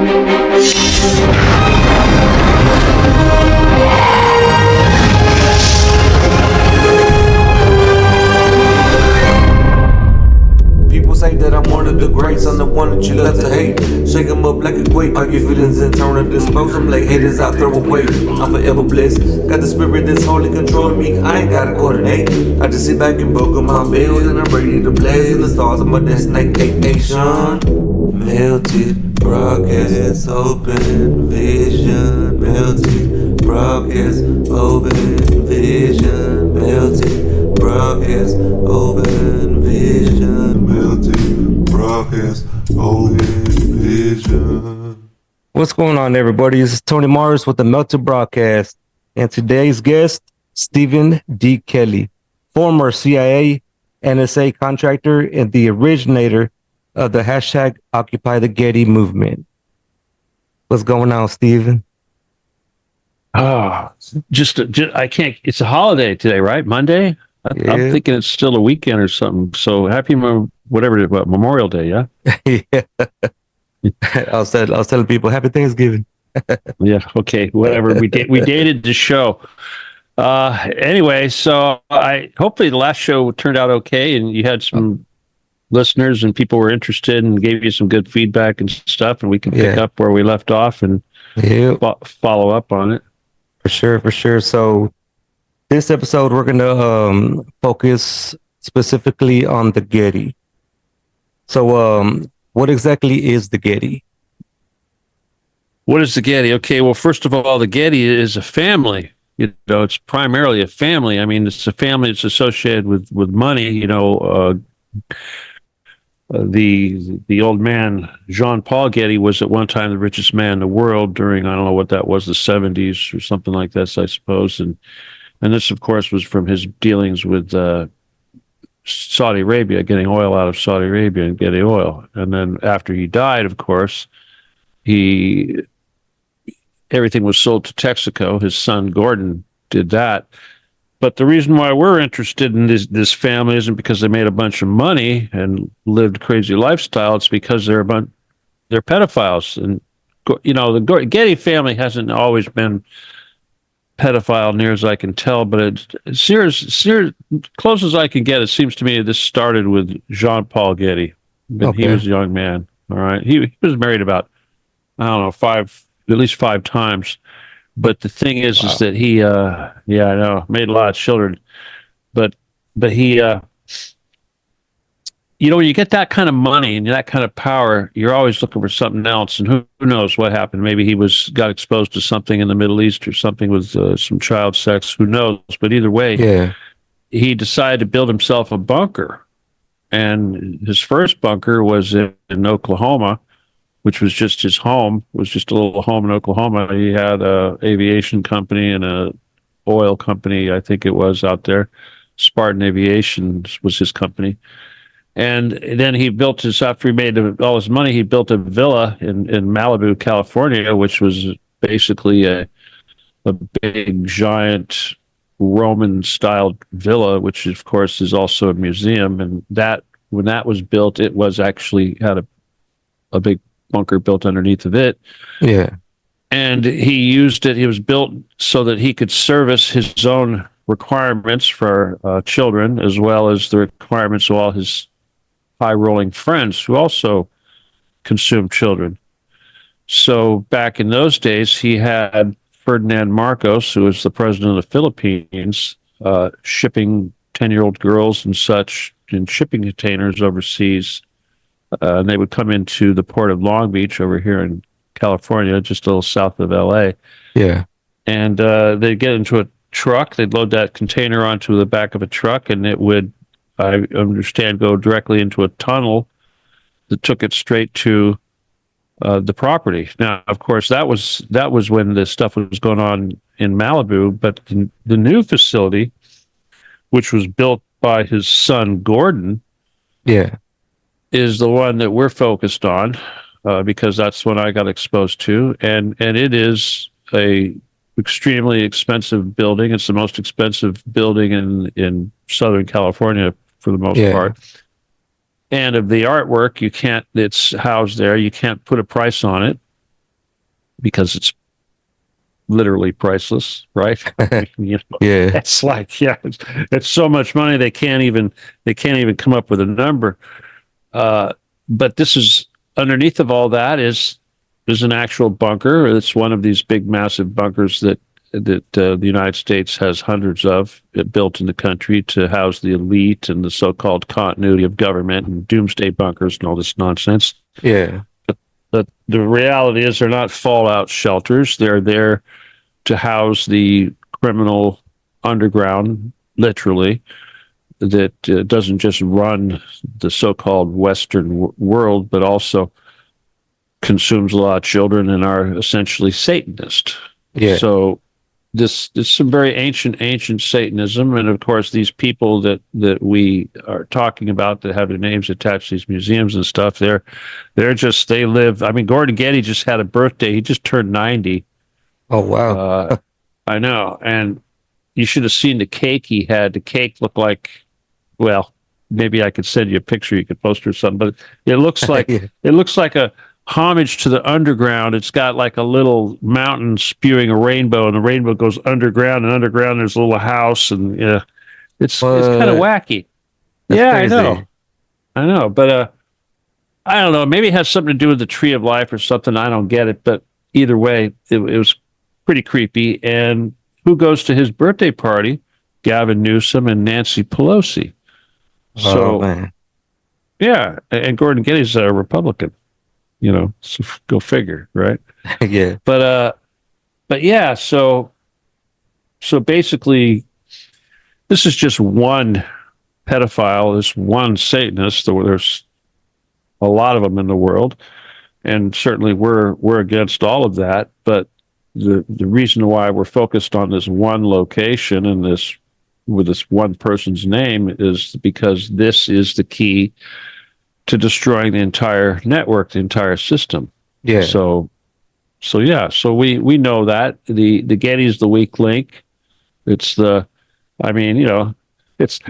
People say that I'm one of the greats, I'm the one that you love to hate. Shake 'em up like a quake, pop your feelings and turn and dispose them like haters I throw away. I'm forever blessed, got the spirit that's wholly controlling me, I ain't gotta coordinate. I just sit back and buckle my bells and I'm ready to blast in the stars of my destination. Melted broadcast, open vision. Melted broadcast, open vision. Melted broadcast, open vision. Melted broadcast, open vision. What's going on, everybody? This is Tony Morris with the Melted Broadcast, and today's guest, Stephen D Kelley, former CIA, NSA contractor, and the originator of the hashtag Occupy the Getty movement. What's going on, Stephen? Just I can't. It's a holiday today, right? Monday. Yeah. I'm thinking it's still a weekend or something. So happy whatever it is, Memorial Day, yeah. Yeah. I was telling people Happy Thanksgiving. Yeah. Okay. Whatever. We dated the show. Anyway, so hopefully the last show turned out okay, and you had some listeners and people were interested and gave you some good feedback and stuff, and we can pick up where we left off and follow up on it. For sure. So this episode, we're going to focus specifically on the Getty. So what exactly is the Getty? What is the Getty? Okay, well, first of all, the Getty is a family. You know, it's primarily a family. I mean, it's a family that's associated with money. You know, the old man, Jean-Paul Getty, was at one time the richest man in the world during, I don't know what that was, the 70s or something like that, I suppose. And this, of course, was from his dealings with Saudi Arabia, getting oil out of Saudi Arabia and Getty oil. And then after he died, of course, everything was sold to Texaco. His son, Gordon, did that. But the reason why we're interested in this family isn't because they made a bunch of money and lived a crazy lifestyle. It's because they're pedophiles. And, you know, the Getty family hasn't always been pedophile, near as I can tell, but it's close as I can get. It seems to me this started with Jean-Paul Getty. He was a young man. All right. He was married about, I don't know, at least five times. But the thing is that he, I know, made a lot of children, but he, you know, when you get that kind of money and that kind of power, you're always looking for something else. And who knows what happened? Maybe he got exposed to something in the Middle East or something with some child sex. Who knows? But either way, he decided to build himself a bunker, and his first bunker was in Oklahoma, which was just his home, was just a little home in Oklahoma. He had a aviation company and a oil company, I think it was, out there. Spartan Aviation was his company. And then he built after he made all his money, he built a villa in Malibu, California, which was basically a big, giant Roman-styled villa, which, of course, is also a museum. And when that was built, it was actually had a big bunker built underneath of it. Yeah. And he used it. He was built so that he could service his own requirements for children, as well as the requirements of all his high-rolling friends who also consumed children. So back in those days, he had Ferdinand Marcos, who was the president of the Philippines, shipping 10-year-old girls and such in shipping containers overseas. And they would come into the port of Long Beach over here in California, just a little south of L.A. Yeah. And they'd get into a truck. They'd load that container onto the back of a truck, and it would, I understand, go directly into a tunnel that took it straight to the property. Now, of course, that was when the stuff was going on in Malibu, but the new facility, which was built by his son, Gordon, is the one that we're focused on, because that's what I got exposed to, and it is a extremely expensive building. It's the most expensive building in Southern California for the most part. And of the artwork, it's housed there. You can't put a price on it. because it's literally priceless, right? You know, Yeah. it's like, yeah, it's so much money they can't even come up with a number. But this is underneath of all that is an actual bunker. It's one of these big, massive bunkers that the United States has hundreds of built in the country to house the elite and the so-called continuity of government and doomsday bunkers and all this nonsense. Yeah. But the reality is they're not fallout shelters. They're there to house the criminal underground, literally, that doesn't just run the so-called Western world, but also consumes a lot of children and are essentially Satanist. Yeah. So this is some very ancient Satanism, and of course these people that we are talking about that have their names attached to these museums and stuff, they live. I mean, Gordon Getty just had a birthday. He just turned 90. Oh wow. I know, and you should have seen the cake he had. The cake looked like, well, maybe I could send you a picture. You could post or something, but it looks like Yeah. it looks like a homage to the underground. It's got like a little mountain spewing a rainbow, and the rainbow goes underground, and underground there's a little house, and yeah, it's kind of wacky. That's yeah, crazy. I know, but I don't know. Maybe it has something to do with the tree of life or something. I don't get it, but either way, it was pretty creepy. And who goes to his birthday party? Gavin Newsom and Nancy Pelosi. So, Oh man. yeah, and Gordon Getty's a Republican. You know, so go figure, right? Yeah. But yeah, so basically, this is just one pedophile, this one Satanist. There's a lot of them in the world, and certainly we're against all of that. But the reason why we're focused on this one location and this with this one person's name is because this is the key to destroying the entire network, the entire system. Yeah. So yeah. So we know that the Getty is the weak link. It's the, I mean, you know, it's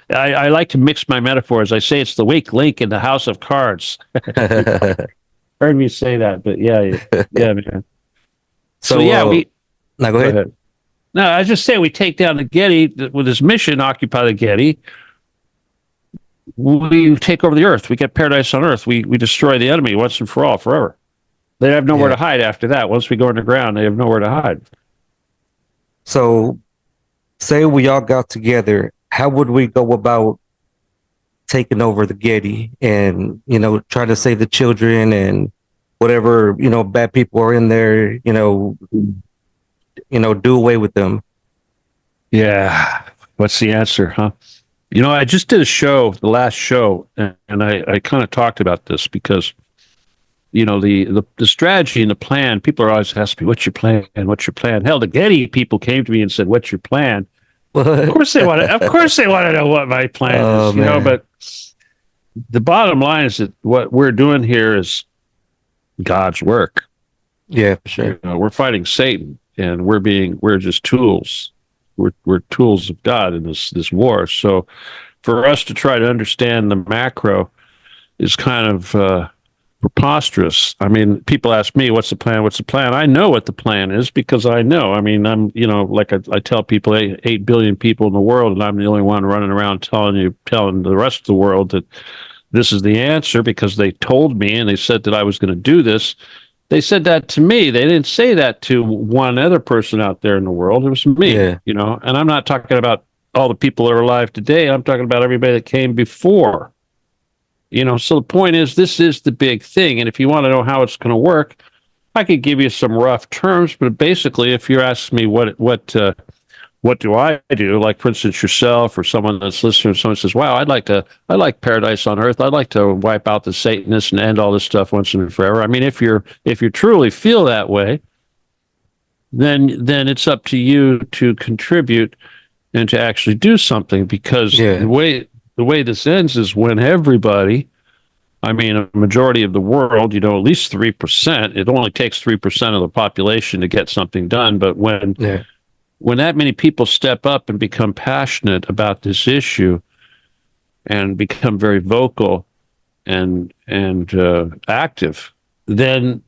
I like to mix my metaphors. I say it's the weak link in the house of cards. Heard me say that, but yeah, man. So yeah, now go ahead. No, I just say we take down the Getty with his mission, occupy the Getty. We take over the earth. We get paradise on earth. We destroy the enemy once and for all, forever. They have nowhere to hide after that. Once we go underground, they have nowhere to hide. So, say we all got together, how would we go about taking over the Getty and, you know, trying to save the children and whatever, you know, bad people are in there, you know, do away with them? Yeah. What's the answer, huh? You know, I just did a show, the last show, and I kind of talked about this because, you know, the strategy and the plan, people are always asking me, what's your plan? What's your plan? Hell, the Getty people came to me and said, what's your plan? Of course they want to know what my plan is, you know, but the bottom line is that what we're doing here is God's work. Yeah, for sure. You know, we're fighting Satan, and we're just tools. We're tools of God in this war. So for us to try to understand the macro is kind of preposterous. I mean, people ask me, what's the plan? What's the plan? I know what the plan is because I know. I mean, I'm, you know, like I tell people, 8 billion people in the world, and I'm the only one running around telling the rest of the world that this is the answer because they told me and they said that I was going to do this. They said that to me. They didn't say that to one other person out there in the world. It was me, you know, and I'm not talking about all the people that are alive today. I'm talking about everybody that came before, you know. So the point is, this is the big thing. And if you want to know how it's going to work, I could give you some rough terms, but basically, if you're asking me what do I do, like for instance yourself or someone that's listening, someone says, wow, I like paradise on earth. I'd like to wipe out the Satanists and end all this stuff once and forever. I mean, if you truly feel that way, then it's up to you to contribute and to actually do something, because the way this ends is when everybody, I mean, a majority of the world, you know, at least 3%, it only takes 3% of the population to get something done. But when that many people step up and become passionate about this issue and become very vocal and active, then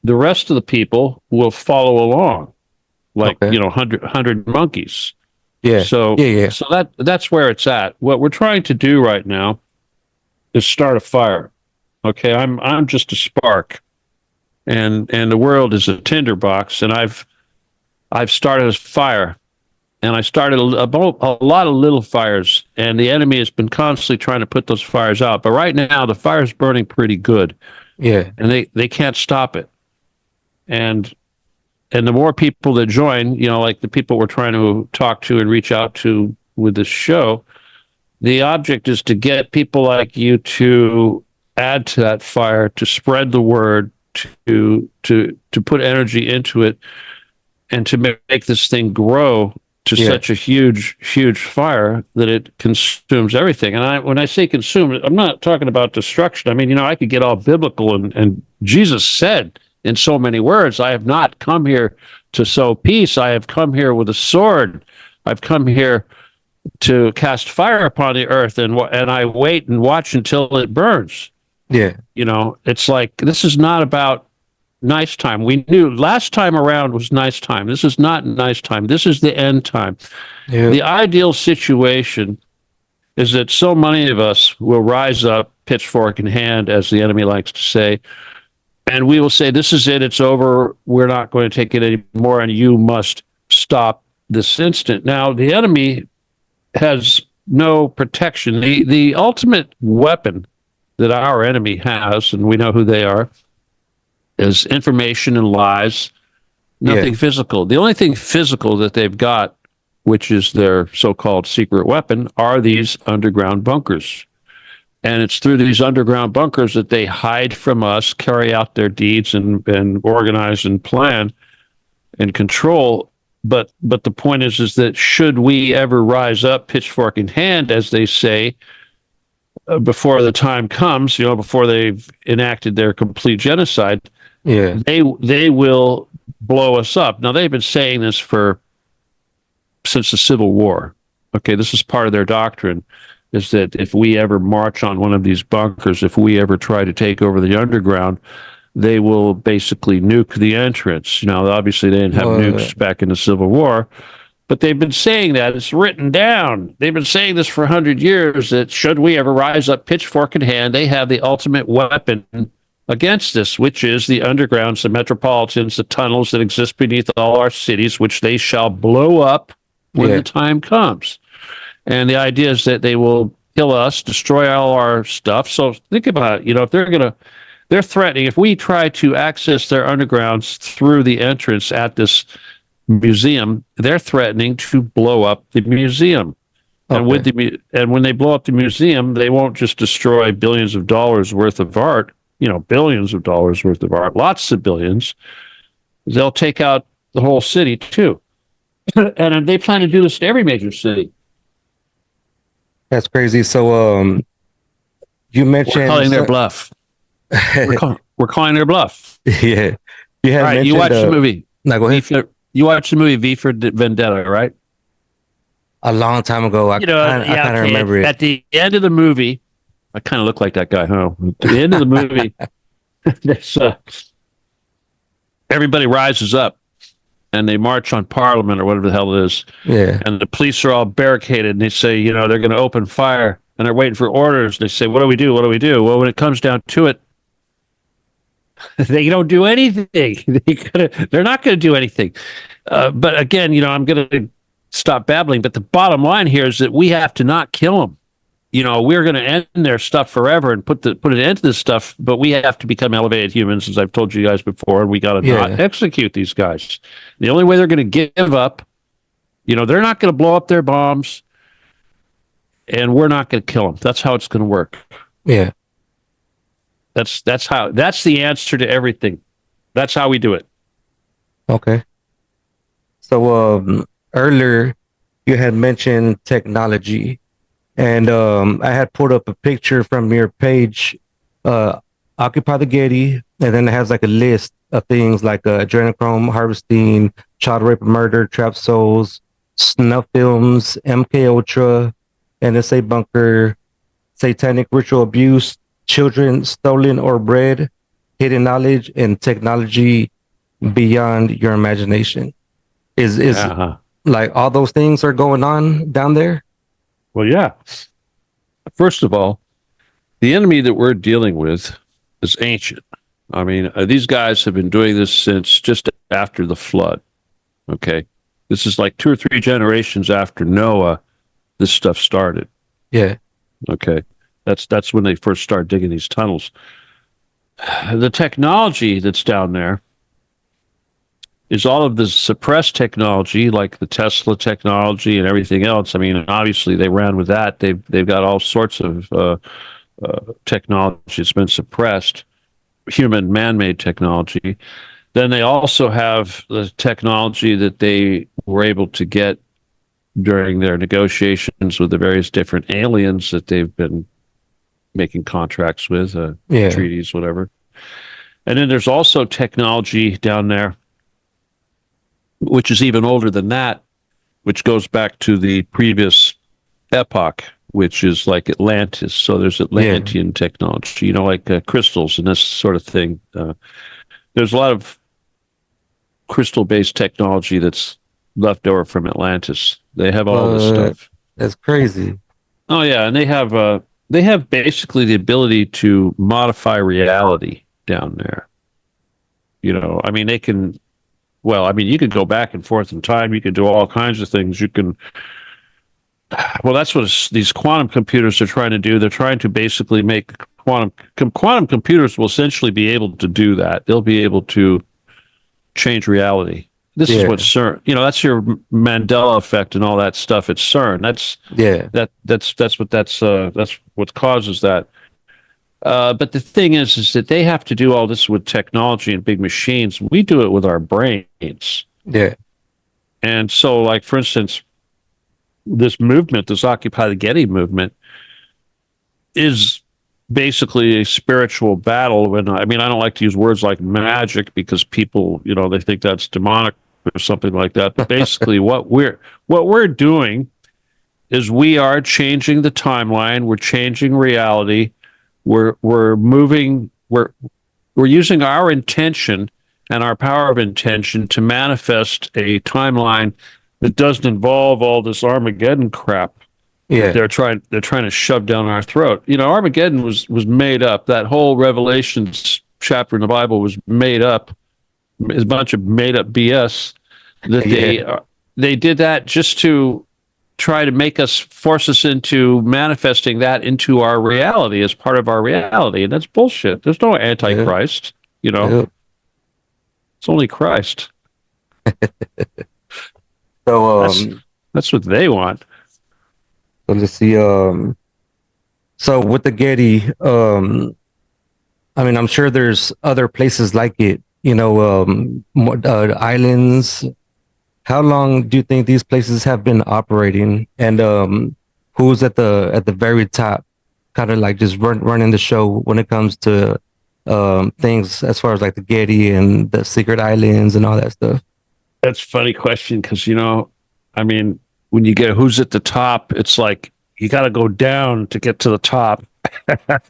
the rest of the people will follow along, like Okay. 100 monkeys. Yeah. So Yeah. so that's where it's at. What we're trying to do right now is start a fire. Okay, I'm just a spark, and the world is a tinderbox, and I've started a fire, and I started a lot of little fires, and the enemy has been constantly trying to put those fires out. But right now, the fire's burning pretty good, Yeah. and they can't stop it. And the more people that join, like the people we're trying to talk to and reach out to with this show, the object is to get people like you to add to that fire, to spread the word, to put energy into it, and to make this thing grow to such a huge fire that it consumes everything. And when I say consume, I'm not talking about destruction. I mean, I could get all biblical, and Jesus said in so many words, I have not come here to sow peace. I have come here with a sword. I've come here to cast fire upon the earth, and I wait and watch until it burns. Yeah. It's like, this is not about nice time. We knew last time around was nice time. This is not nice time. This is the end time. Yeah. The ideal situation is that so many of us will rise up, pitchfork in hand, as the enemy likes to say, and we will say, this is it. It's over. We're not going to take it anymore, and you must stop this instant. Now, the enemy has no protection. The ultimate weapon that our enemy has, and we know who they are, is information and lies, nothing physical. The only thing physical that they've got, which is their so-called secret weapon, are these underground bunkers. And it's through these underground bunkers that they hide from us, carry out their deeds, and organize and plan and control. But the point is that should we ever rise up, pitchfork in hand, as they say, before the time comes, before they've enacted their complete genocide, they will blow us up. Now, they've been saying this since the Civil War. Okay, this is part of their doctrine, is that if we ever march on one of these bunkers, if we ever try to take over the underground, they will basically nuke the entrance. Obviously, they didn't have nukes back in the Civil War, but they've been saying that. It's written down. They've been saying this for 100 years, that should we ever rise up, pitchfork in hand, they have the ultimate weapon against this, which is the undergrounds, the metropolitans, the tunnels that exist beneath all our cities, which they shall blow up when the time comes. And the idea is that they will kill us, destroy all our stuff. So think about it. If they're threatening, if we try to access their undergrounds through the entrance at this museum, they're threatening to blow up the museum. Okay. And when they blow up the museum, they won't just destroy billions of dollars worth of art, billions of dollars worth of art, lots of billions. They'll take out the whole city too. And they plan to do this to every major city. That's crazy. So, you mentioned we're calling their bluff. We're calling their bluff. Yeah. You had mentioned, you watched the movie. No, go ahead. You watched the movie V for Vendetta, right? A long time ago. I kind of remember it. At the end of the movie, I kind of look like that guy, huh? At the end of the movie, everybody rises up and they march on Parliament or whatever the hell it is. Yeah. And the police are all barricaded, and they say, they're going to open fire, and they're waiting for orders. They say, what do we do? What do we do? Well, when it comes down to it, they don't do anything. They're not going to do anything. But again, I'm going to stop babbling. But the bottom line here is that we have to not kill them. We're going to end their stuff forever and put an end to this stuff. But we have to become elevated humans, as I've told you guys before. And we got to not execute these guys. The only way they're going to give up, they're not going to blow up their bombs, and we're not going to kill them. That's how it's going to work. Yeah. That's the answer to everything. That's how we do it. Okay. So earlier you had mentioned technology, and I had pulled up a picture from your page, Occupy the Getty, and then it has like a list of things like adrenochrome harvesting, child rape and murder, trap souls, snuff films, MK Ultra, NSA bunker, satanic ritual abuse, children stolen or bred, hidden knowledge and technology beyond your imagination. Is Uh-huh. like all those things are going on down there? Well, yeah. First of all, the enemy that we're dealing with is ancient. I mean, these guys have been doing this since just after the flood. Okay. This is like 2 or 3 generations after Noah, this stuff started. Yeah. Okay. That's when they first started digging these tunnels. The technology that's down there is all of the suppressed technology, like the Tesla technology and everything else. I mean, obviously they ran with that. They've got all sorts of technology that's been suppressed, human man-made technology. Then they also have the technology that they were able to get during their negotiations with the various different aliens that they've been making contracts with, Yeah. treaties, whatever. And then there's also technology down there, which is even older than that, which goes back to the previous epoch, which is like Atlantis. So there's Atlantean technology, you know, like crystals and this sort of thing. There's a lot of crystal-based technology that's left over from Atlantis. They have all this stuff. That's crazy. Oh yeah, and they have basically the ability to modify reality down there. You know, I mean, they can. Well, I mean, you can go back and forth in time. You can do all kinds of things. You can. Well, that's what these quantum computers are trying to do. They're trying to basically make quantum computers will essentially be able to do that. They'll be able to change reality. This is what CERN. You know, that's your Mandela effect and all that stuff. It's CERN. That's what causes that. But the thing is that they have to do all this with technology and big machines. We do it with our brains. Yeah. And so, like, for instance, this movement, this Occupy the Getty movement, is basically a spiritual battle. And I mean, I don't like to use words like magic because people, you know, they think that's demonic or something like that. But basically, what we're doing is we are changing the timeline. We're changing reality. We're using our intention and our power of intention to manifest a timeline that doesn't involve all this Armageddon crap. Yeah. They're trying to shove down our throat. You know, Armageddon was made up. That whole Revelations chapter in the Bible was made up. It's a bunch of made up BS that they did that just to try to force us into manifesting that into our reality as part of our reality. And that's bullshit. There's no Antichrist, you know. It's only Christ. So that's what they want. So let's see. So with the Getty, I mean, I'm sure there's other places like it. You know, islands. How long do you think these places have been operating? And who's at the very top, kind of like just running the show when it comes to things as far as like the Getty and the secret islands and all that stuff? That's a funny question because, you know, I mean, when you get who's at the top, it's like you got to go down to get to the top.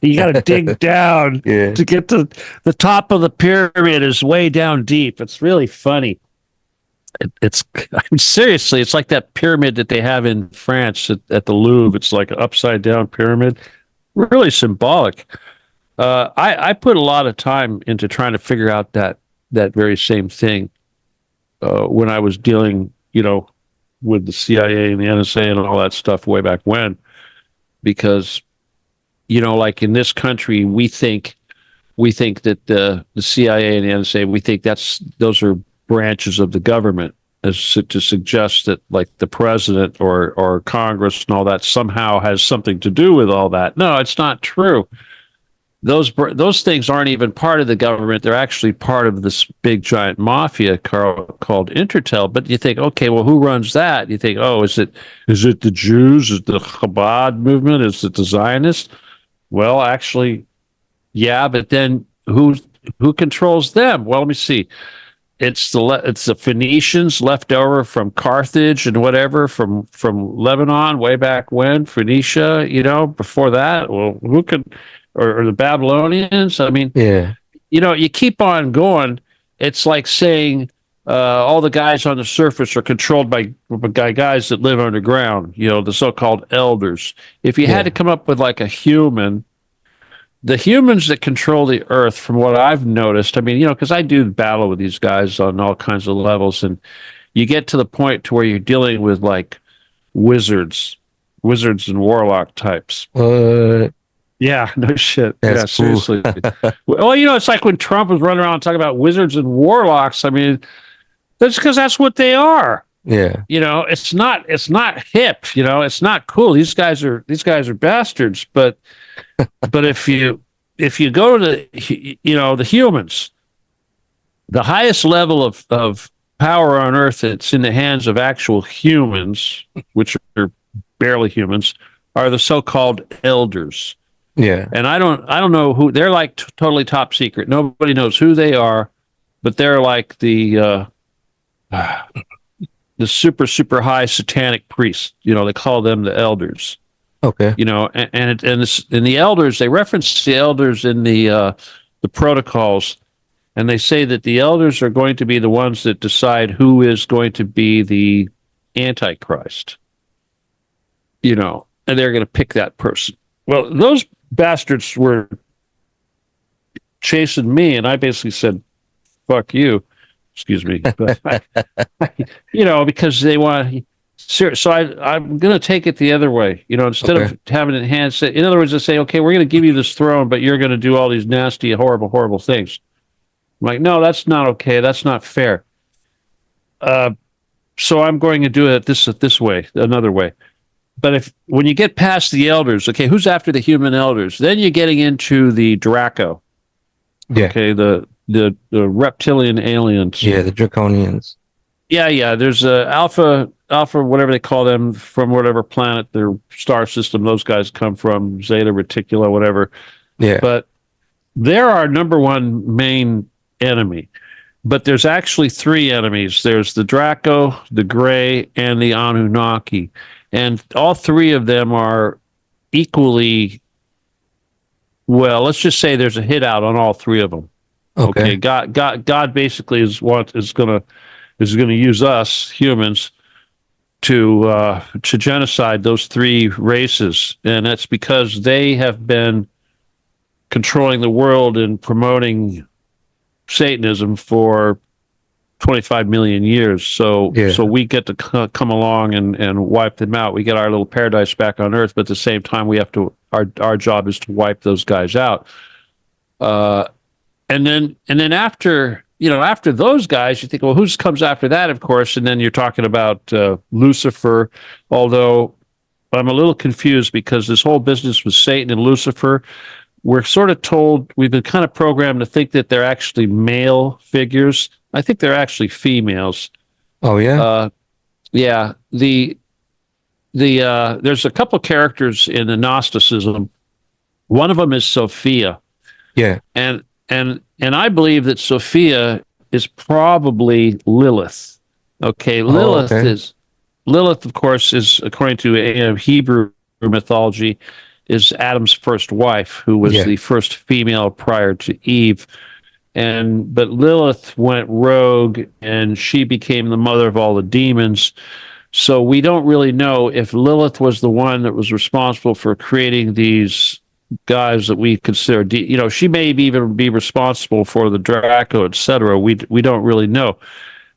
You got to dig down to get to the top of the pyramid is way down deep. It's really funny. I mean, seriously, it's like that pyramid that they have in France at the Louvre. It's like an upside down pyramid. Really symbolic. I put a lot of time into trying to figure out that very same thing when I was dealing, you know, with the CIA and the NSA and all that stuff way back when, because, you know, like in this country, we think that the CIA and the NSA, we think those are branches of the government, as to suggest that like the president or Congress and all that somehow has something to do with all that. No, it's not true. Those things aren't even part of the government. They're actually part of this big giant mafia called Intertel. But you think, okay, well, who runs that? You think, oh, is it the Jews? Is it the Chabad movement? Is it the Zionists? Well, actually, yeah. But then who controls them? Well, let me see. It's the Phoenicians left over from Carthage and whatever from Lebanon way back when, Phoenicia, you know, before that. Well, who could, or the Babylonians? I mean, you keep on going. It's like saying all the guys on the surface are controlled by guys that live underground, the so-called elders. If you had to come up with like a human, the humans that control the earth, from what I've noticed, I mean, because I do battle with these guys on all kinds of levels, and you get to the point to where you're dealing with like wizards and warlock types. Yeah, no shit. That's Yeah, cool. seriously. Well, it's like when Trump was running around talking about wizards and warlocks. I mean, that's because that's what they are. Yeah. It's not hip. It's not cool. These guys are bastards. But if you go to the humans, the highest level of power on Earth that's in the hands of actual humans, which are barely humans, are the so-called elders. Yeah. And I don't know who they're like. Totally top secret. Nobody knows who they are, but they're like the super high satanic priests. They call them the elders. Okay. And the elders, they reference the elders in the protocols, and they say that the elders are going to be the ones that decide who is going to be the Antichrist. And they're going to pick that person. Well, those bastards were chasing me, and I basically said, "Fuck you." Excuse me, but because they want. So I'm going to take it the other way. Instead of having it handset. In other words, they say, "Okay, we're going to give you this throne, but you're going to do all these nasty, horrible things." I'm like, "No, that's not okay. That's not fair." So I'm going to do it this way, another way. But when you get past the elders, okay, who's after the human elders? Then you're getting into the Draco. Yeah. Okay, the reptilian aliens. Yeah, the Draconians. Yeah. There's Alpha, whatever they call them, from whatever planet their star system those guys come from, Zeta Reticula, whatever. Yeah. But they're our number one main enemy. But there's actually three enemies. There's the Draco, the Gray, and the Anunnaki. And all three of them are equally, well, let's just say there's a hit out on all three of them. Okay. God basically is going to use us humans to genocide those three races, and that's because they have been controlling the world and promoting Satanism for 25 million years. So we get to come along and wipe them out. We get our little paradise back on Earth, but at the same time, we have to. Our job is to wipe those guys out. And then after those guys, you think, well, who comes after that? Of course, and then you're talking about Lucifer. Although I'm a little confused because this whole business with Satan and Lucifer, we're sort of told, we've been kind of programmed to think that they're actually male figures. I think they're actually females. Oh yeah. Yeah. There's a couple characters in the Gnosticism. One of them is Sophia. Yeah. And I believe that Sophia is probably Lilith. Okay, Lilith, of course, is, according to Hebrew mythology, is Adam's first wife, who was the first female prior to Eve. But Lilith went rogue, and she became the mother of all the demons. So we don't really know if Lilith was the one that was responsible for creating these guys that we consider, she may even be responsible for the Draco, etc. We don't really know.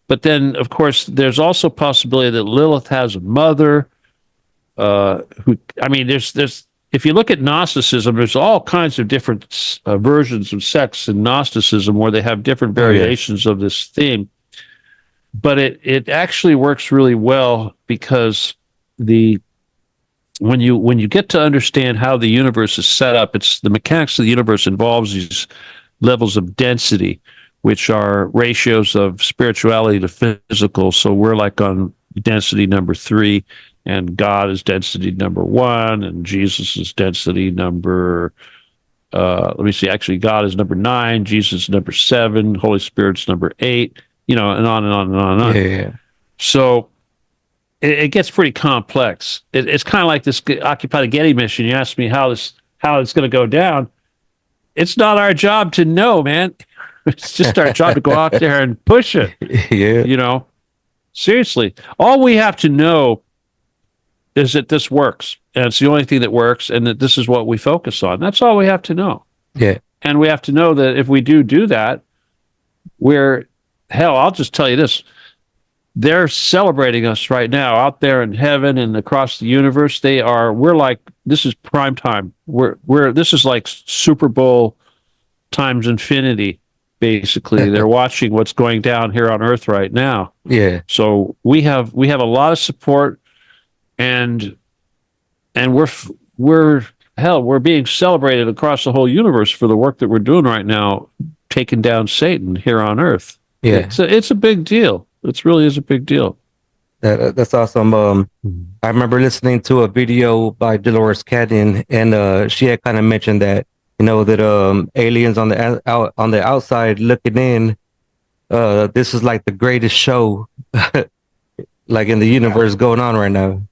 But then, of course, there's also possibility that Lilith has a mother. There's if you look at Gnosticism, there's all kinds of different versions of sex in Gnosticism where they have different variations of this theme. But it actually works really well because when you get to understand how the universe is set up, it's the mechanics of the universe involves these levels of density, which are ratios of spirituality to physical. So we're like on density number 3, and God is density number 1, and Jesus is density number, actually God is number 9, Jesus is number 7, Holy Spirit's number 8, and on and on and on and on. Yeah. So it gets pretty complex. It's kind of like this Occupy the Getty mission. You asked me how it's going to go down. it's not our job to know, man. It's just our job to go out there and push it. Yeah. You know, seriously, all we have to know is that this works, and it's the only thing that works, and that this is what we focus on. That's all we have to know. Yeah. And we have to know that if we do that, we're, hell, I'll just tell you this. They're celebrating us right now out there in heaven and across the universe. We're like, this is prime time. This is like Super Bowl times infinity, basically. They're watching what's going down here on Earth right now. Yeah. So we have a lot of support, and we're being celebrated across the whole universe for the work that we're doing right now, taking down Satan here on Earth. Yeah. It's a big deal. It really is a big deal. That's awesome. I remember listening to a video by Dolores Cannon, and she had kind of mentioned that, that aliens on the outside looking in, this is like the greatest show like in the universe going on right now.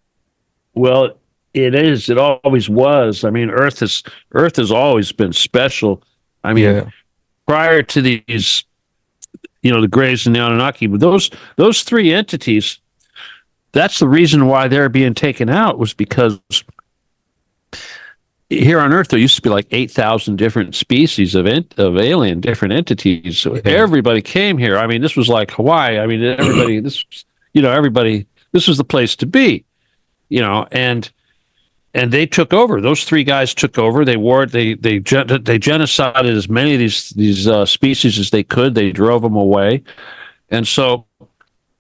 Well, it is. It always was. I mean, Earth has always been special. I mean, prior to these, the Greys and the Anunnaki, but those three entities, that's the reason why they're being taken out, was because here on Earth there used to be like 8,000 different species of alien, different entities. So everybody came here. I mean, this was like Hawaii. I mean, everybody. This was the place to be. And they took over. Those three guys took over. They genocided as many of these species as they could. They drove them away, and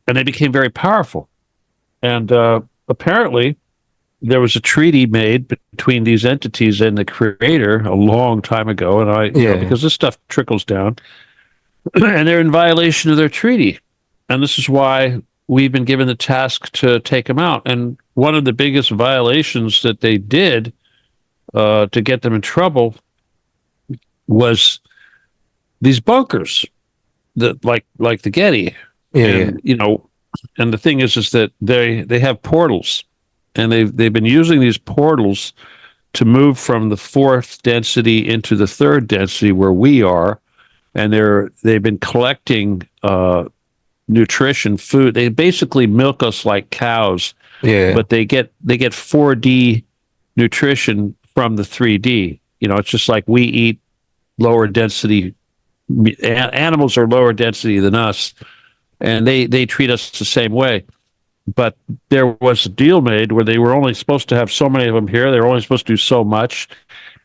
they became very powerful. And apparently, there was a treaty made between these entities and the Creator a long time ago. And because this stuff trickles down, and they're in violation of their treaty, and this is why we've been given the task to take them out. And one of the biggest violations that they did to get them in trouble was these bunkers that like the Getty. And the thing is that they have portals, and they've been using these portals to move from the fourth density into the third density where we are, and they've been collecting nutrition, food. They basically milk us like cows, but they get 4D nutrition from the 3D. It's just like we eat lower density. Animals are lower density than us, and they treat us the same way. But there was a deal made where they were only supposed to have so many of them here. They were only supposed to do so much.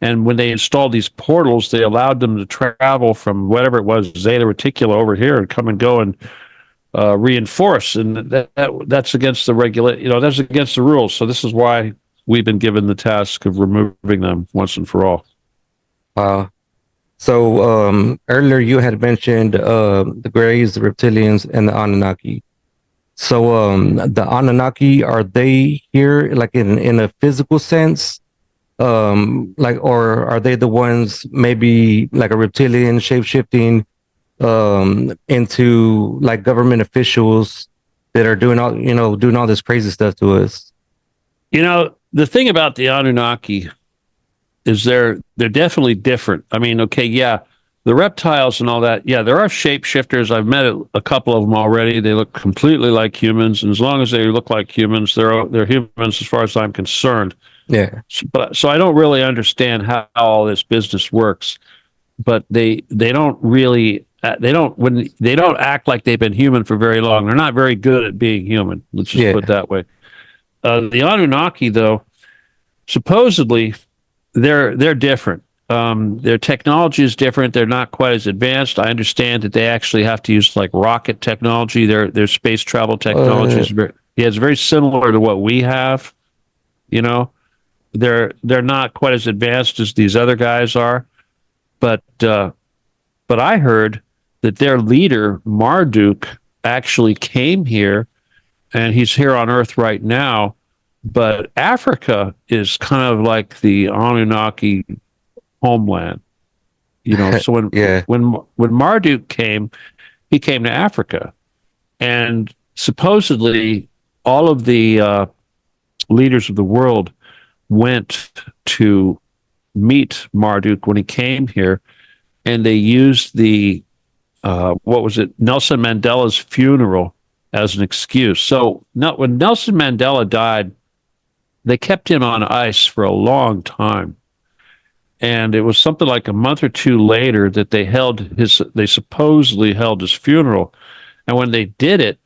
And when they installed these portals, they allowed them to travel from whatever it was, Zeta Reticula over here, and come and go and reinforce. And that's against the that's against the rules. So this is why we've been given the task of removing them once and for all. So earlier you had mentioned the Greys, the reptilians, and the Anunnaki. So the Anunnaki, are they here like in a physical sense? Or are they the ones maybe like a reptilian shape-shifting into like government officials that are doing all this crazy stuff to us? The thing about the Anunnaki is they're definitely different. I mean, the reptiles and all that. Yeah, there are shapeshifters. I've met a couple of them already. They look completely like humans, and as long as they look like humans, they're humans as far as I'm concerned. Yeah. So I don't really understand how all this business works, but they don't really they don't act like they've been human for very long. They're not very good at being human. Let's just put it that way. The Anunnaki, though, supposedly they're different. Their technology is different. They're not quite as advanced. I understand that they actually have to use like rocket technology. Their space travel technology is it's very similar to what we have. They're not quite as advanced as these other guys are, but I heard that their leader Marduk actually came here, and he's here on Earth right now. But Africa is kind of like the Anunnaki homeland, So when Marduk came, he came to Africa, and supposedly all of the leaders of the world went to meet Marduk when he came here, and they used the what was it, Nelson Mandela's funeral as an excuse. So when Nelson Mandela died, they kept him on ice for a long time. And it was something like a month or two later that they supposedly held his funeral. And when they did it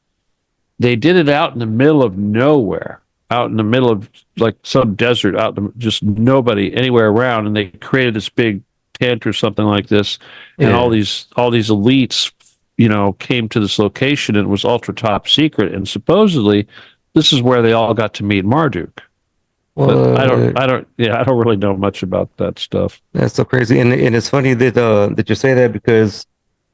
out in the middle of nowhere, out in the middle of like some desert, just nobody anywhere around. And they created this big tent or something like this. And all these elites, came to this location, and it was ultra top secret. And supposedly this is where they all got to meet Marduk. But I don't really know much about that stuff. That's so crazy, and it's funny that you say that, because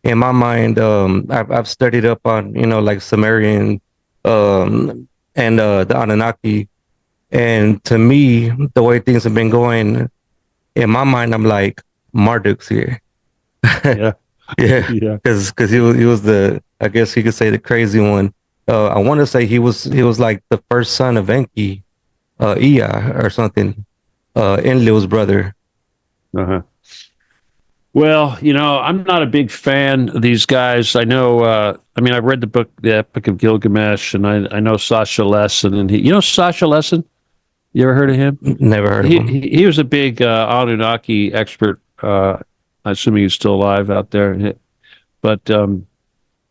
in my mind, I've studied up on like Sumerian, and the Anunnaki, and to me, the way things have been going, in my mind, I'm like, Marduk's here. Yeah, yeah, because he was the, I guess you could say, the crazy one. I want to say he was like the first son of Enki. Ea or something, Enlil's brother. Uh-huh. Well, I'm not a big fan of these guys. I know, I've read the Epic of Gilgamesh, and I know Sasha Lesson, and Sasha Lesson? You ever heard of him? Never heard of him. He was a big Anunnaki expert. I assume he's still alive out there. But, I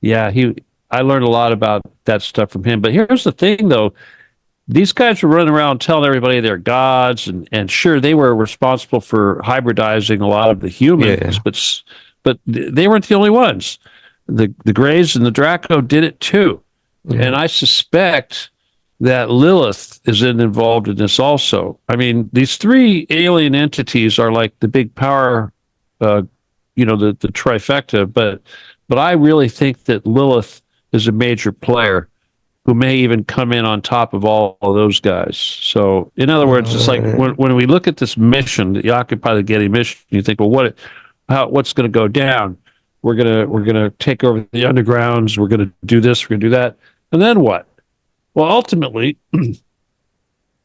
learned a lot about that stuff from him. But here's the thing, though. These guys were running around telling everybody they're gods, and sure, they were responsible for hybridizing a lot of the humans, but they weren't the only ones. The Greys and the Draco did it too, and I suspect that Lilith is involved in this also. I mean, these three alien entities are like the big power, the trifecta, but I really think that Lilith is a major player who may even come in on top of all of those guys. So, in other words, it's like when we look at this mission, the Occupy the Getty mission, you think, well, what's going to go down? We're gonna take over the undergrounds. We're going to do this. We're going to do that, and then what? Well, ultimately,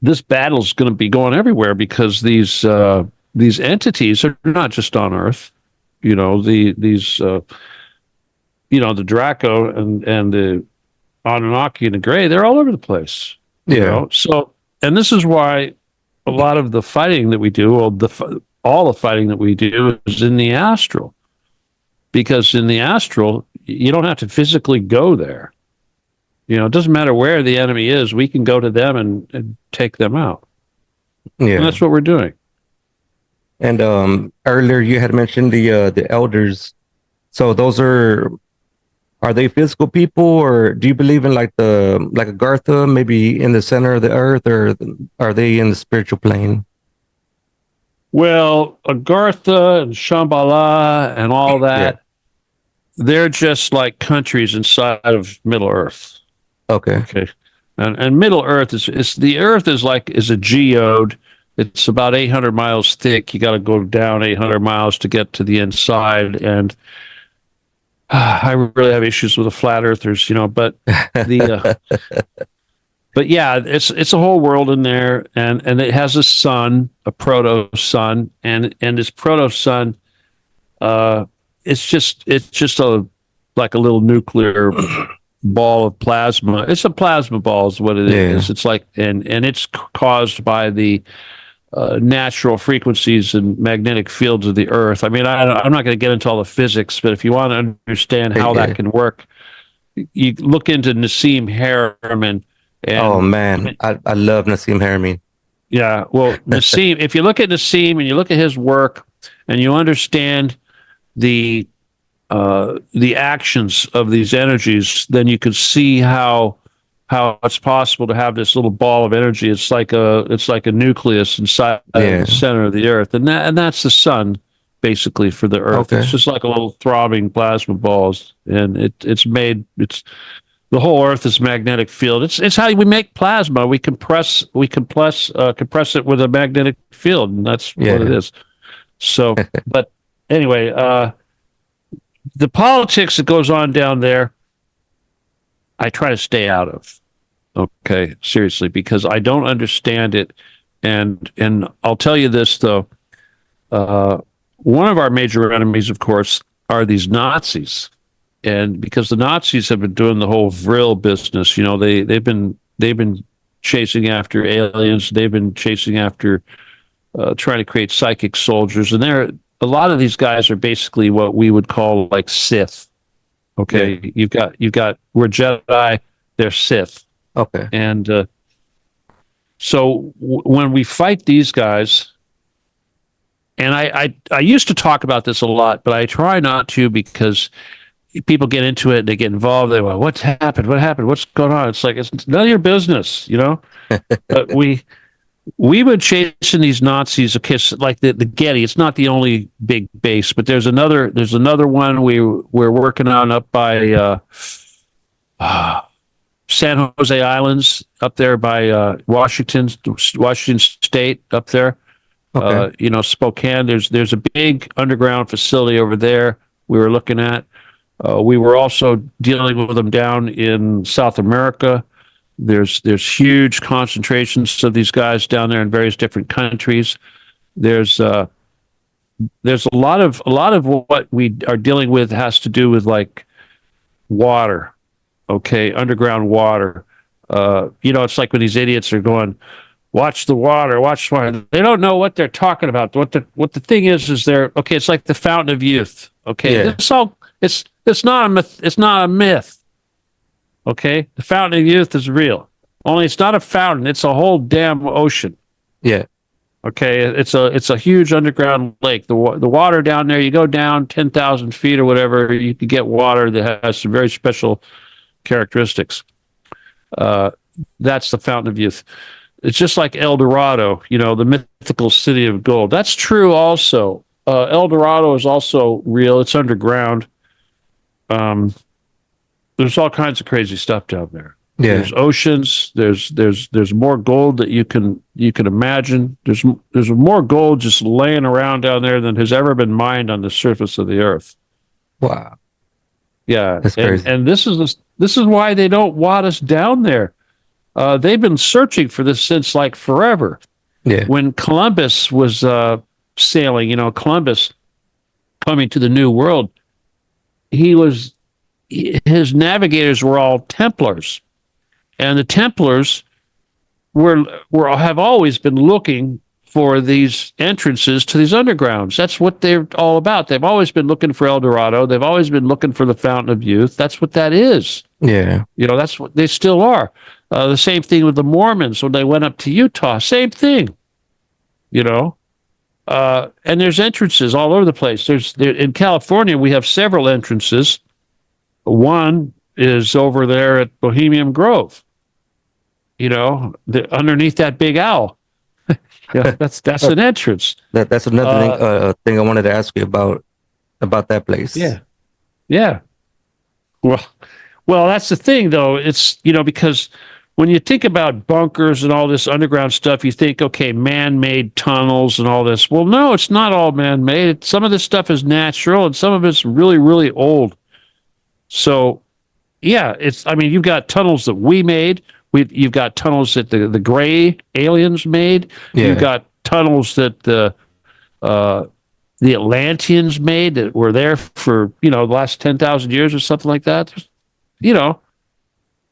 this battle's going to be going everywhere, because these entities are not just on Earth. The Draco and the Anunnaki and the Grey, they're all over the place. So, and this is why a lot of the fighting that we do, all the fighting that we do, is in the astral, because in the astral you don't have to physically go there. It doesn't matter where the enemy is; we can go to them and take them out. And that's what we're doing. And earlier you had mentioned the elders. So those are they physical people, or do you believe in like a Gartha, maybe in the center of the earth, or are they in the spiritual plane? Well, Agartha and Shambhala and all that, they're just like countries inside of Middle Earth. Okay. And Middle Earth is the Earth is a geode. It's about 800 miles thick. You got to go down 800 miles to get to the inside, and I really have issues with the flat earthers, but but yeah, it's a whole world in there, and it has a sun, a proto sun, and this proto sun, it's just like a little nuclear ball of plasma. It's a plasma ball, is what it is. It's like, and it's caused by the natural frequencies and magnetic fields of the Earth. I mean, I'm not going to get into all the physics, but if you want to understand how that can work, you look into Nassim Haramein. Oh man, I love Nassim Haramein. Yeah, well, Nassim. If you look at Nassim and you look at his work, and you understand the actions of these energies, then you can see how it's possible to have this little ball of energy. It's like a nucleus inside the center of the Earth, and that's the sun, basically, for the Earth. It's just like a little throbbing plasma balls, and it's the whole Earth is magnetic field. It's how we make plasma. We compress it with a magnetic field, and that's what it is. So, but anyway, the politics that goes on down there, I try to stay out of. Okay, seriously, because I don't understand it, and I'll tell you this though, one of our major enemies, of course, are these Nazis, and because the Nazis have been doing the whole Vril business, you know, they've been chasing after aliens, they've been chasing after trying to create psychic soldiers, and a lot of these guys are basically what we would call like Sith. Okay, yeah. you've got we're Jedi, they're Sith. Okay, and so when we fight these guys, and I used to talk about this a lot, but I try not to because people get into it, they get involved. They go, "What's happened? What happened? What's going on?" It's like it's none of your business, you know. But we were chasing these Nazis. Okay, so like the Getty. It's not the only big base, but there's another one we're working on up by San Jose Islands, up there by Washington State, up there. okay. You know, Spokane. There's a big underground facility over there we were looking at. We were also dealing with them down in South America. There's huge concentrations of these guys down there in various different countries. There's a lot of what we are dealing with has to do with like water, okay, underground water. You know, it's like when these idiots are going, watch the water, watch the water. They don't know what they're talking about. What the thing is they're okay. It's like the fountain of youth. Okay, yeah. It's not a myth. It's not a myth. Okay, the fountain of youth is real. Only it's not a fountain. It's a whole damn ocean. Yeah. Okay, it's a huge underground lake. The water down there, you go down 10,000 feet or whatever, you can get water that has some very special characteristics. That's the fountain of youth. It's just like El Dorado, you know, the mythical city of gold. That's true also. El Dorado is also real. It's underground. There's all kinds of crazy stuff down there. Yeah. There's oceans. There's more gold that you can imagine. There's more gold just laying around down there than has ever been mined on the surface of the earth. Wow. Yeah, that's crazy. And this is why they don't want us down there. They've been searching for this since like forever. Yeah. When Columbus was sailing, you know, Columbus coming to the New World, his navigators were all Templars, and the Templars have always been looking for these entrances to these undergrounds. That's what they're all about. They've always been looking for El Dorado. They've always been looking for the Fountain of Youth. That's what that is. Yeah. You know, that's what they still are. The same thing with the Mormons when they went up to Utah. Same thing. You know, and there's entrances all over the place. In California, we have several entrances. One is over there at Bohemian Grove. You know, underneath that big owl. Yeah, that's an entrance. That's another thing I wanted to ask you about that place. Yeah, yeah. Well, that's the thing, though. It's, you know, because when you think about bunkers and all this underground stuff, you think, okay, man-made tunnels and all this. Well, no, it's not all man-made. Some of this stuff is natural, and some of it's really, really old. So, yeah, you've got tunnels that we made. You've got tunnels that the gray aliens made. Yeah. You've got tunnels that the Atlanteans made that were there for, you know, the last 10,000 years or something like that. You know,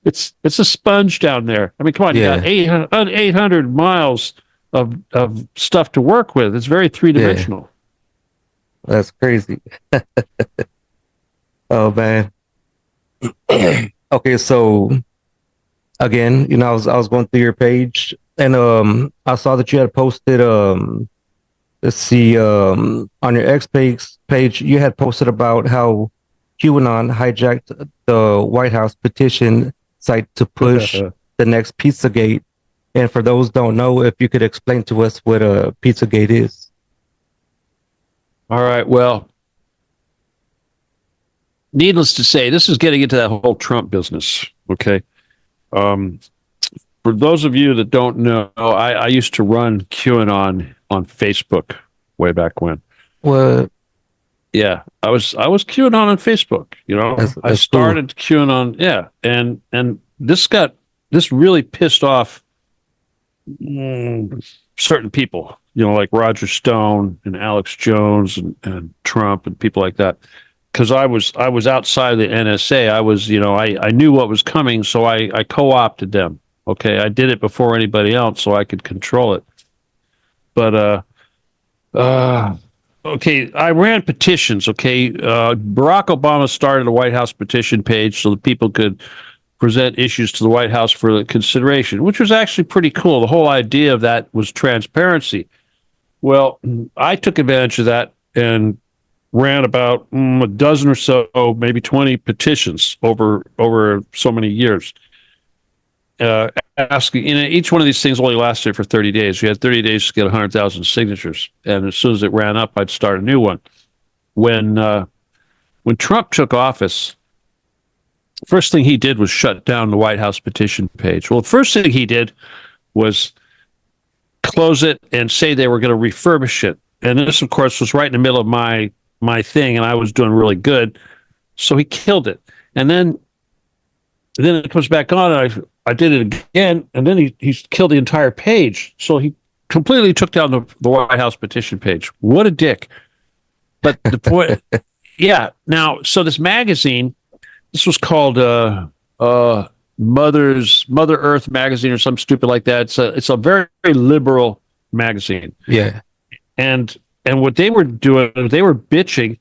it's a sponge down there. I mean, come on, you got 800 miles of stuff to work with. It's very three-dimensional. Yeah. That's crazy. Oh, man. Okay, so again, you know, I was going through your page, and I saw that you had posted let's see, on your X page you had posted about how QAnon hijacked the White House petition site to push the next Pizzagate. And for those who don't know, if you could explain to us what a Pizzagate is. All right, well, needless to say, this is getting into that whole Trump business, okay? For those of you that don't know, I used to run QAnon on Facebook way back when. What? Yeah, I was QAnon on Facebook. You know, I started cool. QAnon. Yeah, and this really pissed off certain people, like Roger Stone and Alex Jones and Trump and people like that. Because I was outside of the NSA. I was, I knew what was coming, so I co-opted them. Okay, I did it before anybody else, so I could control it. But okay, I ran petitions. Okay, Barack Obama started a White House petition page so that people could present issues to the White House for consideration, which was actually pretty cool. The whole idea of that was transparency. Well, I took advantage of that and ran about a dozen or so, maybe 20 petitions over so many years. Asking, each one of these things only lasted for 30 days. You had 30 days to get 100,000 signatures, and as soon as it ran up, I'd start a new one. When Trump took office, first thing he did was shut down the White House petition page. Well, the first thing he did was close it and say they were going to refurbish it. And this, of course, was right in the middle of my thing, and I was doing really good. So he killed it. And then it comes back on, and I did it again, and then he killed the entire page. So he completely took down the White House petition page. What a dick. But the point, yeah. Now, so this magazine, this was called Mother Earth magazine or something stupid like that. It's a very, very liberal magazine. Yeah. And what they were doing, they were bitching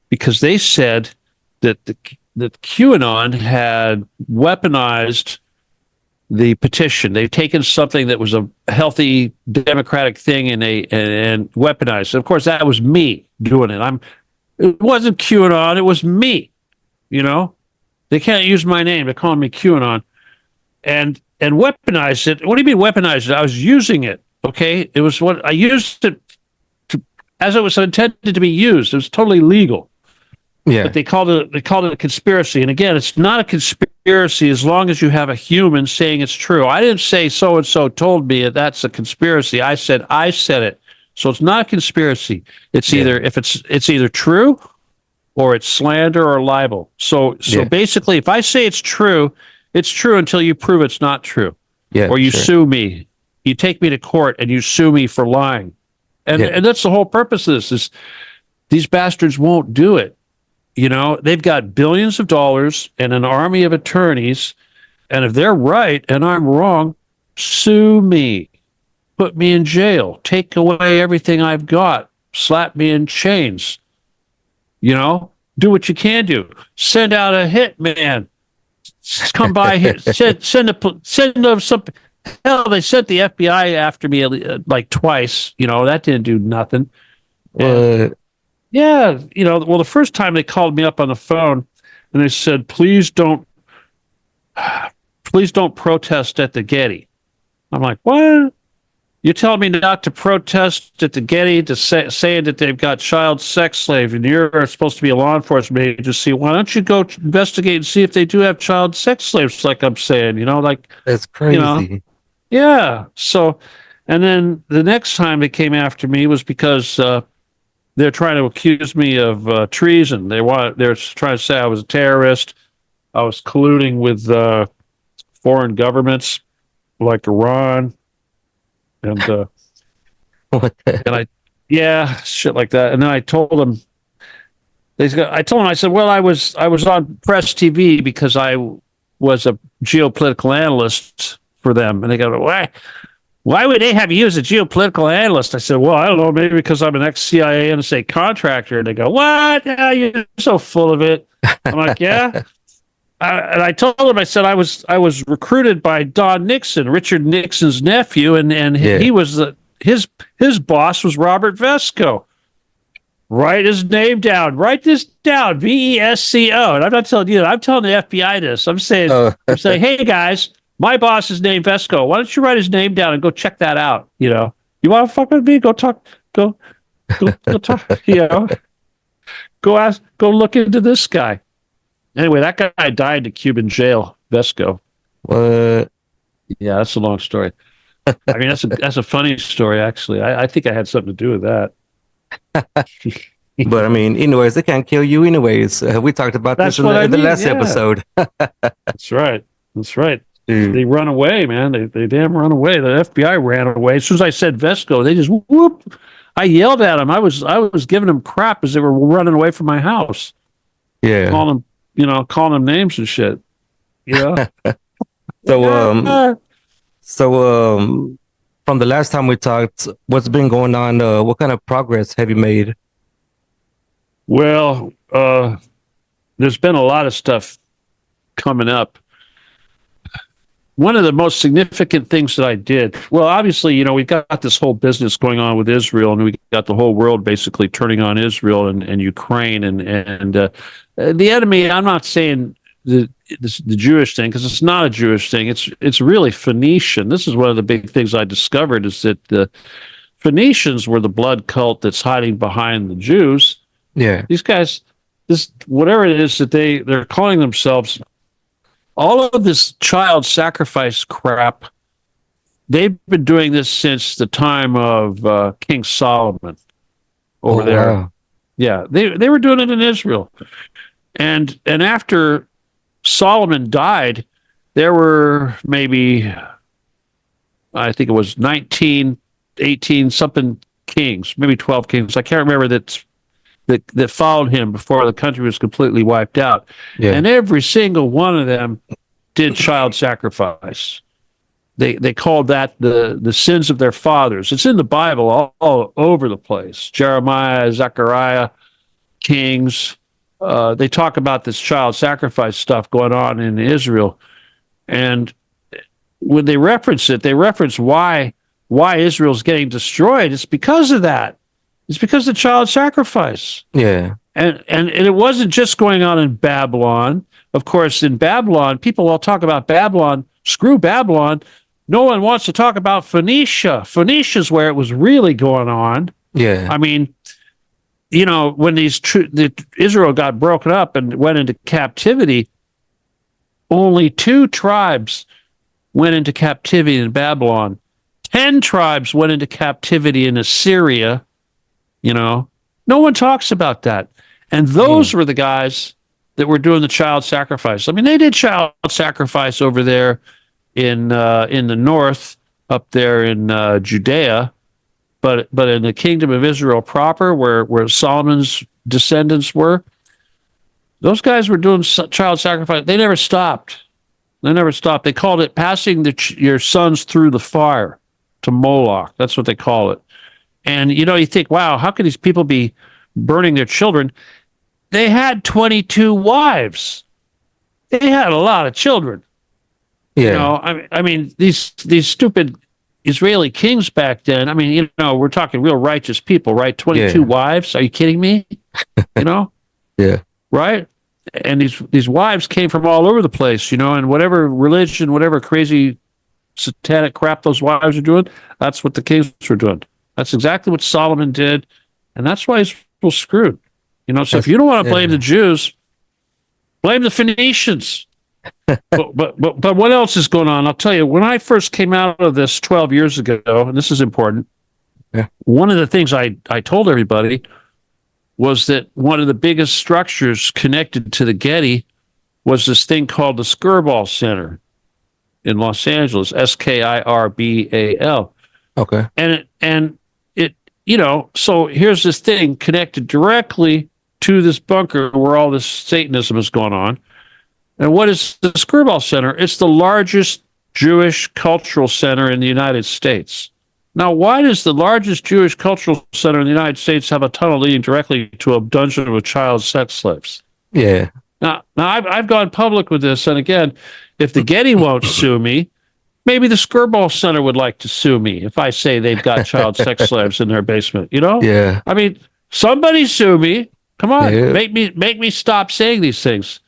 because they said that that QAnon had weaponized the petition. They've taken something that was a healthy democratic thing and weaponized it. Of course, that was me doing it. It wasn't QAnon, it was me. They can't use my name. They're calling me QAnon. And weaponized it. What do you mean weaponized it? I was using it. Okay. It was what I used it as it was intended to be used. It was totally legal. Yeah. But they called it a conspiracy. And again, it's not a conspiracy as long as you have a human saying it's true. I didn't say so and so told me that's a conspiracy. I said it. So it's not a conspiracy. It's either it's either true or it's slander or libel. So basically, if I say it's true until you prove it's not true. Yeah. Or you sue me. You take me to court and you sue me for lying. And that's the whole purpose of this is these bastards won't do it. They've got billions of dollars and an army of attorneys. And if they're right and I'm wrong, sue me, put me in jail, take away everything I've got, slap me in chains, do what you can do. Send out a hitman, come by here, send them something. Hell, they sent the FBI after me like twice. That didn't do nothing. Yeah, well, the first time they called me up on the phone and they said, please don't protest at the Getty. I'm like, what? You're telling me not to protest at the Getty to saying that they've got child sex slaves and you're supposed to be a law enforcement agency. Why don't you go investigate and see if they do have child sex slaves like I'm saying, like. That's crazy. Yeah. So, and then the next time they came after me was because they're trying to accuse me of treason. They're trying to say I was a terrorist. I was colluding with foreign governments like Iran, and shit like that. And then I told them. I said, well, I was on press TV because I was a geopolitical analyst for them, and they go, why would they have you as a geopolitical analyst? I said, well, I don't know, maybe because I'm an ex-CIA NSA contractor. And they go, what? Yeah, you're so full of it. I'm like, yeah. And I told them, I said, I was recruited by Don Nixon, Richard Nixon's nephew, and he was his boss was Robert Vesco. Write his name down. Write this down. VESCO. And I'm not telling you that. I'm telling the FBI this. I'm saying, hey guys, my boss is named Vesco. Why don't you write his name down and go check that out? You want to fuck with me? Go talk. Go talk. Go look into this guy. Anyway, that guy died in a Cuban jail, Vesco. What? Yeah, that's a long story. I mean, that's a funny story, actually. I think I had something to do with that. But I mean, anyways, they can't kill you anyways. We talked about this in the last episode. That's right. They run away, man. They damn run away. The FBI ran away. As soon as I said Vesco, they just whoop. I yelled at them. I was giving them crap as they were running away from my house. Yeah. Calling them names and shit. You know? So from the last time we talked, what's been going on? What kind of progress have you made? Well, there's been a lot of stuff coming up. One of the most significant things that I did, well, obviously, we've got this whole business going on with Israel, and we got the whole world basically turning on Israel and Ukraine and the enemy. I'm not saying the Jewish thing, because it's not a Jewish thing. It's really Phoenician. This is one of the big things I discovered, is that the Phoenicians were the blood cult that's hiding behind the Jews. Yeah. These guys, whatever it is that they're calling themselves, all of this child sacrifice crap, they've been doing this since the time of King Solomon over there. Wow. Yeah, they were doing it in Israel. And after Solomon died, there were maybe, I think it was 19, 18 something kings, maybe 12 kings. I can't remember that followed him before the country was completely wiped out. Yeah. And every single one of them did child sacrifice. They called that the sins of their fathers. It's in the Bible all over the place. Jeremiah, Zechariah, Kings. They talk about this child sacrifice stuff going on in Israel. And when they reference it, they reference why Israel's getting destroyed. It's because of that. It's because of child sacrifice. Yeah. And it wasn't just going on in Babylon. Of course, in Babylon, people all talk about Babylon. Screw Babylon. No one wants to talk about Phoenicia. Phoenicia's where it was really going on. Yeah. I mean, when Israel got broken up and went into captivity, only 2 tribes went into captivity in Babylon. 10 tribes went into captivity in Assyria. No one talks about that. And those were the guys that were doing the child sacrifice. I mean, they did child sacrifice over there in the north, up there in Judea, but in the kingdom of Israel proper, where Solomon's descendants were, those guys were doing child sacrifice. They never stopped. They called it passing your sons through the fire to Moloch. That's what they call it. And, you think, wow, how could these people be burning their children? They had 22 wives. They had a lot of children. Yeah. I mean, these stupid Israeli kings back then, I mean, we're talking real righteous people, right? 22 wives. Are you kidding me? Yeah. Right? And these wives came from all over the place, and whatever religion, whatever crazy satanic crap those wives are doing, that's what the kings were doing. That's exactly what Solomon did, and that's why Israel's screwed. So if you don't want to blame the Jews, blame the Phoenicians. but what else is going on? I'll tell you, when I first came out of this 12 years ago, and this is important, one of the things I told everybody was that one of the biggest structures connected to the Getty was this thing called the Skirball Center in Los Angeles, Skirbal. Okay. And it so here's this thing connected directly to this bunker where all this Satanism is going on. And what is the Skirball Center? It's the largest Jewish cultural center in the United States. Now, why does the largest Jewish cultural center in the United States have a tunnel leading directly to a dungeon with child sex slaves? Yeah. Now I've gone public with this, and again, if the Getty won't sue me, maybe the Skirball Center would like to sue me if I say they've got child sex slaves in their basement. Yeah. I mean, somebody sue me. Come on, Yeah. make me stop saying these things.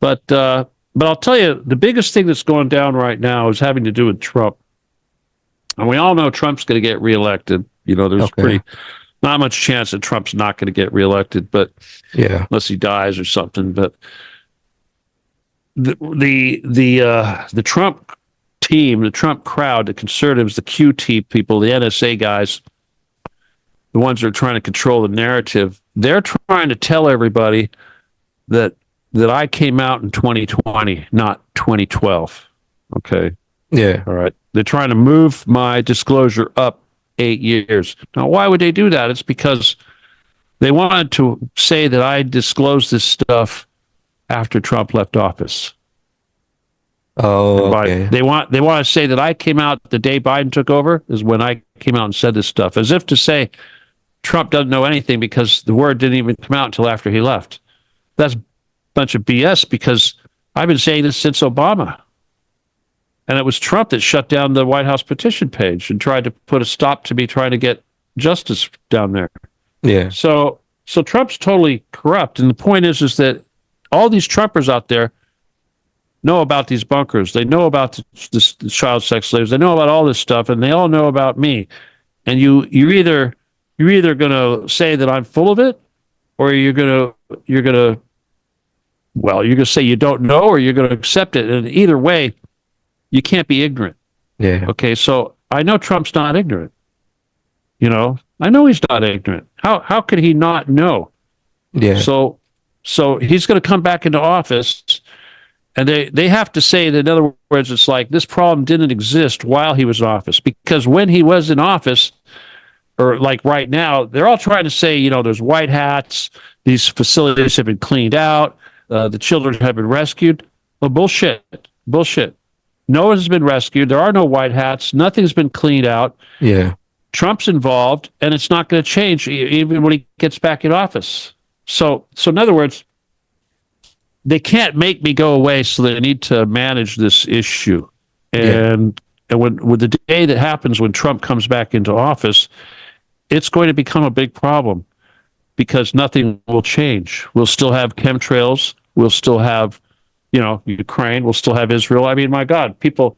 But I'll tell you, the biggest thing that's going down right now is having to do with Trump. And we all know Trump's going to get reelected. There's not much chance that Trump's not going to get reelected, but unless he dies or something. But the Trump team, the Trump crowd, the conservatives, the QT people, the NSA guys, the ones that are trying to control the narrative, they're trying to tell everybody that I came out in 2020, not 2012. Okay. Yeah. All right. They're trying to move my disclosure up 8 years. Now, why would they do that? It's because they wanted to say that I disclosed this stuff after Trump left office. Oh, okay. They want to say that I came out the day Biden took over is when I came out and said this stuff, as if to say Trump doesn't know anything because the word didn't even come out until after he left. That's a bunch of BS because I've been saying this since Obama. And it was Trump that shut down the White House petition page and tried to put a stop to me trying to get justice down there. Yeah. So Trump's totally corrupt. And the point is that all these Trumpers out there know about these bunkers. They know about the child sex slaves. They know about all this stuff, and they all know about me. And you're either going to say that I'm full of it, or you're going to say you don't know, or you're going to accept it. And either way, you can't be ignorant. Yeah. Okay, so I know Trump's not ignorant. I know he's not ignorant. How could he not know? Yeah. So he's going to come back into office, and they have to say that, in other words, it's like this problem didn't exist while he was in office, because when he was in office, or like right now, they're all trying to say, there's white hats, these facilities have been cleaned out, the children have been rescued. Well, bullshit. No one has been rescued. There are no white hats. Nothing's been cleaned out. Yeah. Trump's involved, and it's not going to change even when he gets back in office. So in other words, they can't make me go away, so they need to manage this issue. And when the day that happens when Trump comes back into office, it's going to become a big problem because nothing will change. We'll still have chemtrails. We'll still have, Ukraine. We'll still have Israel. I mean, my God, people,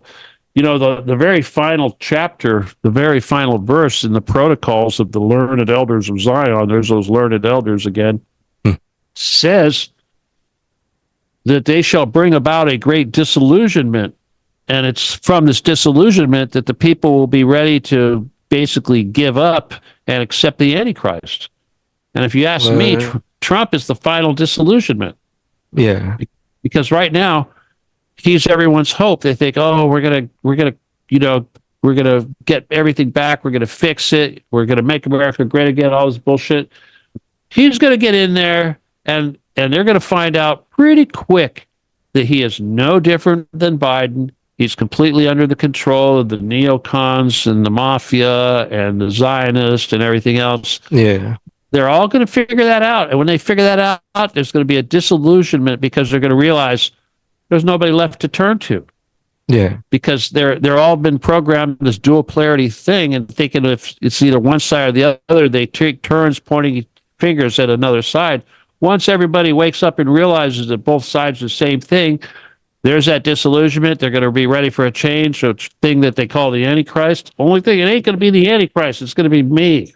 the very final chapter, the very final verse in the protocols of the learned elders of Zion, there's those learned elders again, says that they shall bring about a great disillusionment. And it's from this disillusionment that the people will be ready to basically give up and accept the Antichrist. And if you ask me, Trump is the final disillusionment. Yeah. Because right now, he's everyone's hope. They think, oh, we're gonna get everything back. We're gonna fix it. We're gonna make America great again. All this bullshit. He's gonna get in there, and they're gonna find out pretty quick that he is no different than Biden. He's completely under the control of the neocons and the mafia and the Zionists and everything else. Yeah. They're all going to figure that out. And when they figure that out, there's going to be a disillusionment because they're going to realize there's nobody left to turn to. Yeah. Because they're all been programmed this dual polarity thing and thinking if it's either one side or the other, they take turns pointing fingers at another side. Once everybody wakes up and realizes that both sides are the same thing, there's that disillusionment. They're going to be ready for a change, a thing that they call the Antichrist. Only thing, it ain't going to be the Antichrist. It's going to be me.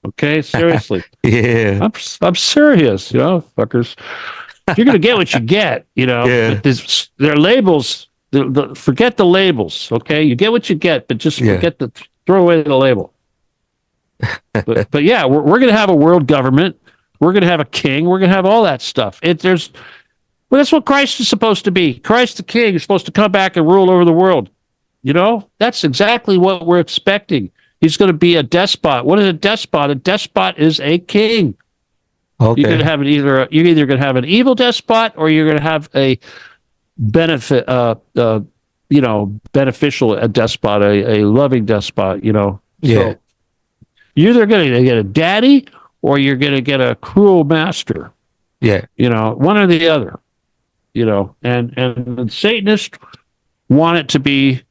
Okay, seriously. Yeah. I'm serious, fuckers. You're going to get what you get, Yeah. Their labels, forget the labels, okay? You get what you get, but just forget throw away the label. but yeah, we're going to have a world government. We're going to have a king. We're going to have all that stuff. That's what Christ is supposed to be. Christ the king is supposed to come back and rule over the world. That's exactly what we're expecting. He's going to be a despot. What is a despot? A despot is a king. Okay. You're going to have you're either going to have an evil despot or you're going to have a beneficial despot, a loving despot. Yeah. So you're either going to get a daddy or you're going to get a cruel master. Yeah. One or the other. And the Satanists want it to be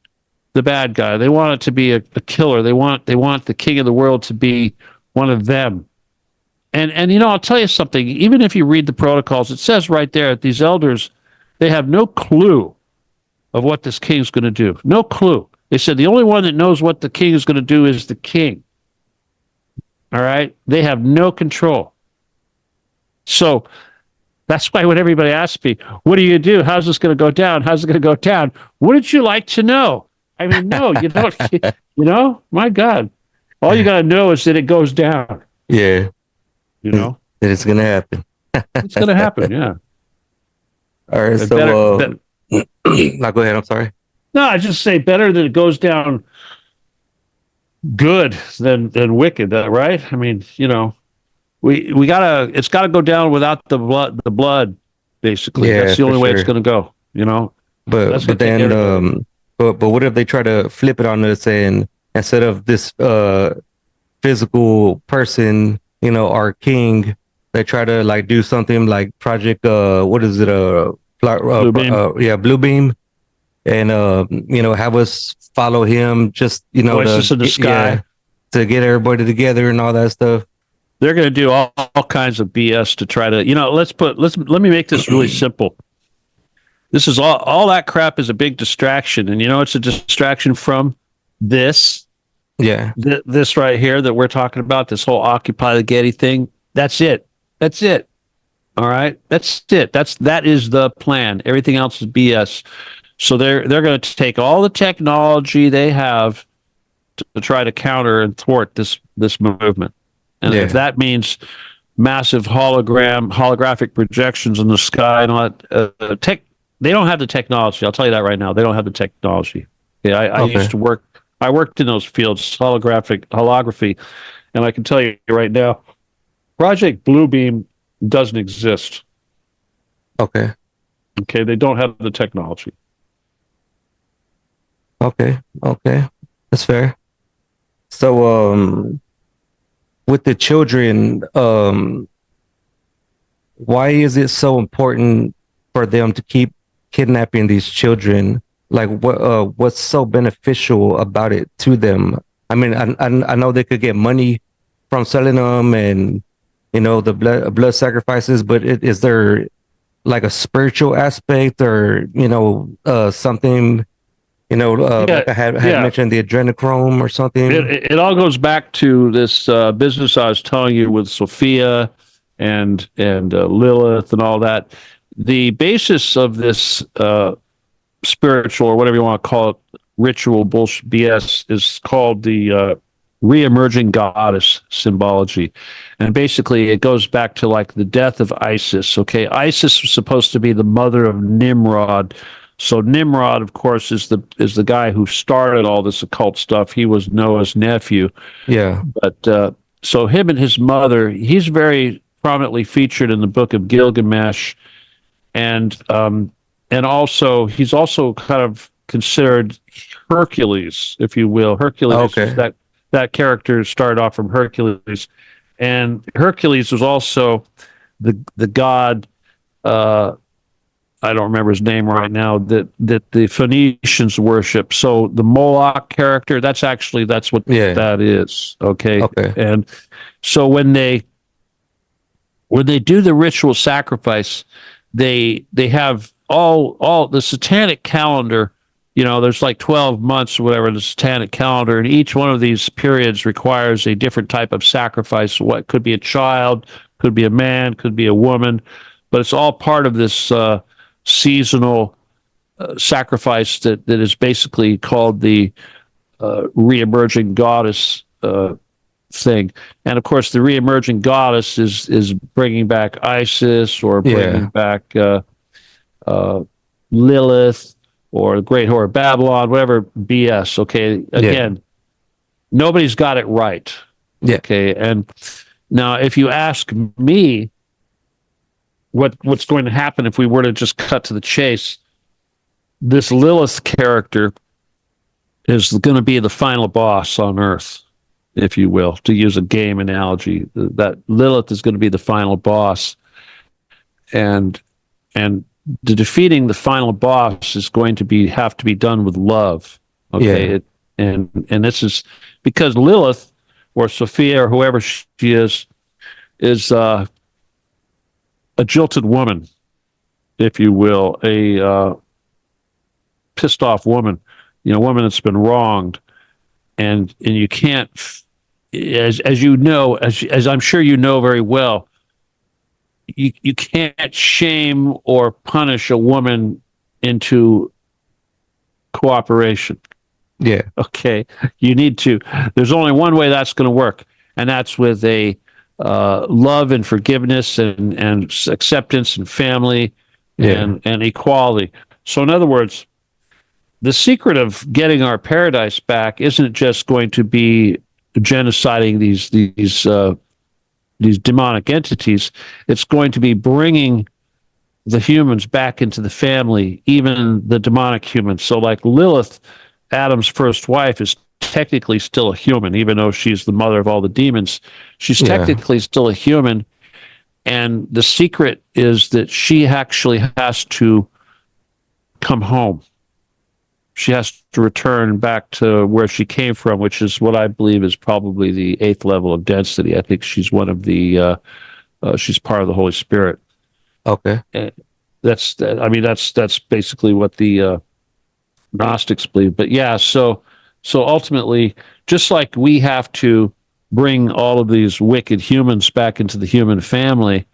the bad guy. They want it to be a killer. They want the king of the world to be one of them. And I'll tell you something. Even if you read the protocols, it says right there that these elders, they have no clue of what this king's going to do. No clue. They said the only one that knows what the king is going to do is the king. All right? They have no control. So that's why when everybody asks me, what are you going to do? How's this going to go down? How's it going to go down? Wouldn't you like to know? I mean, no, you don't. My God. All you got to know is that it goes down. Yeah. That it's going to happen. It's going to happen, yeah. All right, now go ahead. I'm sorry. No, I just say better that it goes down good than wicked, right? I mean, we gotta it's gotta go down without the blood, basically. Yeah, That's the for only way it's sure. gonna go, But that's gonna but take then everybody. but what if they try to flip it on us and instead of this physical person, our king, they try to like do something like Project what is it Blue beam, yeah, Blue Beam, and have us follow him just voices in the sky. to get everybody together and all that stuff. They're gonna do all kinds of BS to try to, let me make this really simple. This is all that crap is a big distraction, and it's a distraction from this Yeah. this right here that we're talking about, this whole Occupy the Getty thing. That's it. That's it. All right. That's it. That is the plan. Everything else is BS. So they're going to take all the technology they have to try to counter and thwart this movement. And if Yeah. that means massive holographic projections in the sky and all that, they don't have the technology. I'll tell you that right now. They don't have the technology. Yeah, I Okay. used to work. I worked in those fields, holography, and I can tell you right now, Project Bluebeam doesn't exist. Okay. Okay, they don't have the technology. Okay. Okay. That's fair. So with the children, why is it so important for them to keep kidnapping these children? Like what's so beneficial about it to them? I mean, I know they could get money from selling them and the blood sacrifices, but is there like a spiritual aspect or something Yeah, like I had yeah. mentioned the adrenochrome or something? It all goes back to this business I was telling you with Sophia and Lilith and all that. The basis of this spiritual or whatever you want to call it, ritual bullshit BS is called the re-emerging goddess symbology, and basically it goes back to like the death of Isis. Okay, Isis was supposed to be the mother of Nimrod. So Nimrod, of course, is the guy who started all this occult stuff. He was Noah's nephew, Yeah. but so him and his mother, he's very prominently featured in the book of Gilgamesh, and also he's also kind of considered Hercules, if you will. Hercules is Okay. that character started off from Hercules, and Hercules was also the god. I don't remember his name right now. That the Phoenicians worship. So the Moloch character, that's what Yeah. that is. Okay, Okay. and so when they do the ritual sacrifice, they have all the satanic calendar. There's like 12 months or whatever in the satanic calendar, and each one of these periods requires a different type of sacrifice. What could be a child, could be a man, could be a woman, but it's all part of this seasonal sacrifice that is basically called the re-emerging goddess thing. And of course, the re-emerging goddess is bringing back Isis or bringing Yeah. back Lilith or the Great Whore of Babylon, whatever BS. Okay, again, nobody's got it right. Yeah. Okay, and now if you ask me, what's going to happen if we were to just cut to the chase? This Lilith character is going to be the final boss on Earth, if you will, to use a game analogy. That Lilith is going to be the final boss, and the defeating the final boss is going to have to be done with love. Okay, Yeah. and this is because Lilith or Sophia or whoever she is a jilted woman, if you will, a pissed off woman, a woman that's been wronged, and you can't, as you know, as I'm sure you know very well, you can't shame or punish a woman into cooperation. Yeah. Okay, you need to. There's only one way that's going to work, and that's with a love and forgiveness and acceptance and family Yeah. and equality. So, in other words, the secret of getting our paradise back isn't just going to be genociding these demonic entities. It's going to be bringing the humans back into the family, even the demonic humans. So, like Lilith, Adam's first wife, is technically still a human, even though she's the mother of all the demons. She's technically still a human. And the secret is that she actually has to come home. She has to return back to where she came from, which is what I believe is probably the 8th level of density. I think she's one of the, she's part of the Holy Spirit. Okay. And that's basically what the Gnostics believe. But yeah, so ultimately, just like we have to bring all of these wicked humans back into the human family,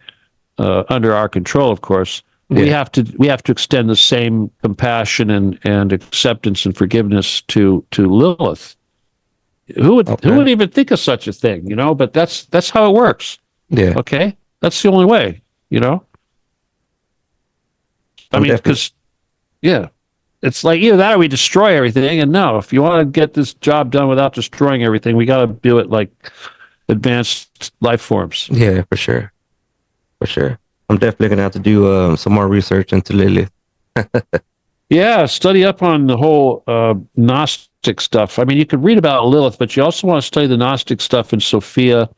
under our control, of course, we have to extend the same compassion and acceptance and forgiveness to Lilith. Who would even think of such a thing, you know? But that's how it works. Yeah. Okay, that's the only way, you know. I mean, because it's like either that or we destroy everything. And no, if you want to get this job done without destroying everything, we got to do it like advanced life forms. Yeah, for sure. For sure. I'm definitely gonna have to do some more research into Lilith. Yeah, study up on the whole Gnostic stuff. I mean, you could read about Lilith, but you also want to study the Gnostic stuff in Sophia,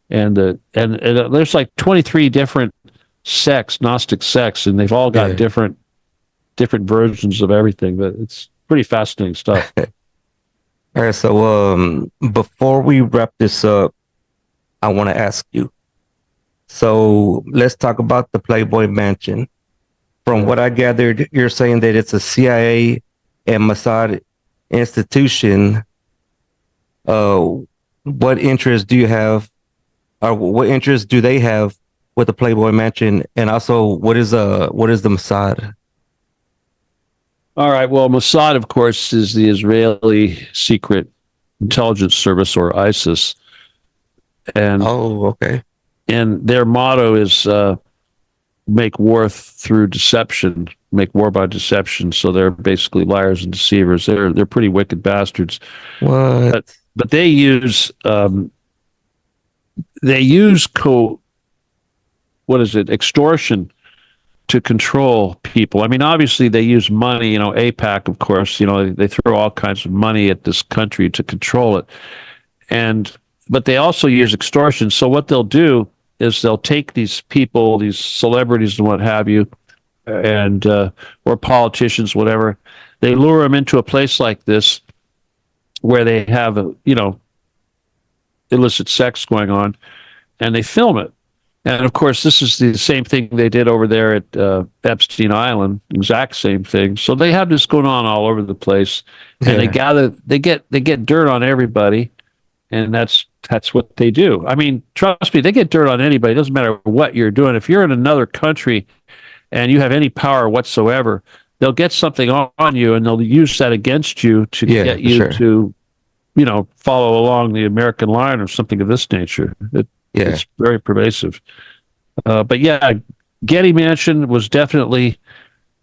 and there's like 23 different sects, Gnostic sects, and they've all got different versions of everything. But it's pretty fascinating stuff. All right, so before we wrap this up, I want to ask you. So let's talk about the Playboy Mansion. From what I gathered, you're saying that it's a CIA and Mossad institution. What interest do you have, or what interest do they have with the Playboy Mansion? And also, what is the Mossad? All right. Well, Mossad, of course, is the Israeli Secret Intelligence Service, or ISIS. And okay. And their motto is make war through deception, make war by deception. So they're basically liars and deceivers. They're pretty wicked bastards. What? But they use extortion to control people. I mean, obviously they use money. You know, AIPAC, of course. You know, they throw all kinds of money at this country to control it, but they also use extortion. So what they'll do is they'll take these people, these celebrities and what have you, and or politicians, whatever. They lure them into a place like this where they have illicit sex going on, and they film it. And of course, this is the same thing they did over there at Epstein Island, exact same thing. So they have this going on all over the place, and they get dirt on everybody, and that's what they do. I mean, trust me, they get dirt on anybody. It doesn't matter what you're doing. If you're in another country and you have any power whatsoever, they'll get something on you, and they'll use that against you to get you to, follow along the American line or something of this nature. It's very pervasive. But yeah, Getty Mansion was definitely,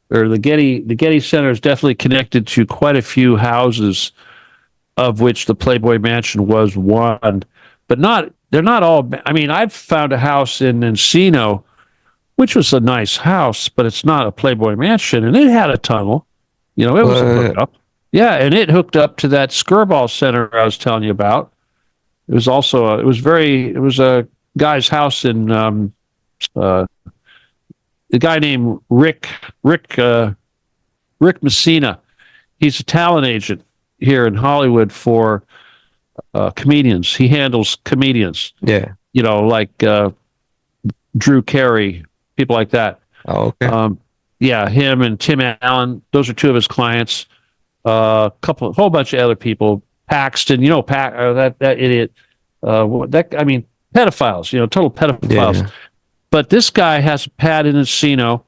or the Getty Center is definitely connected to quite a few houses, of which the Playboy Mansion was one. But they're not all. I mean, I've found a house in Encino, which was a nice house, but it's not a Playboy Mansion, and it had a tunnel. It was hooked up. Yeah, and it hooked up to that Skirball Center I was telling you about. It was also it was a guy's house in the guy named Rick Messina. He's a talent agent here in Hollywood for comedians. He handles comedians. Yeah. Like Drew Carey, people like that. Oh, okay. Yeah, him and Tim Allen. Those are two of his clients. A whole bunch of other people. Paxton, that idiot. Pedophiles. Total pedophiles. Yeah. But this guy has a pad in Encino,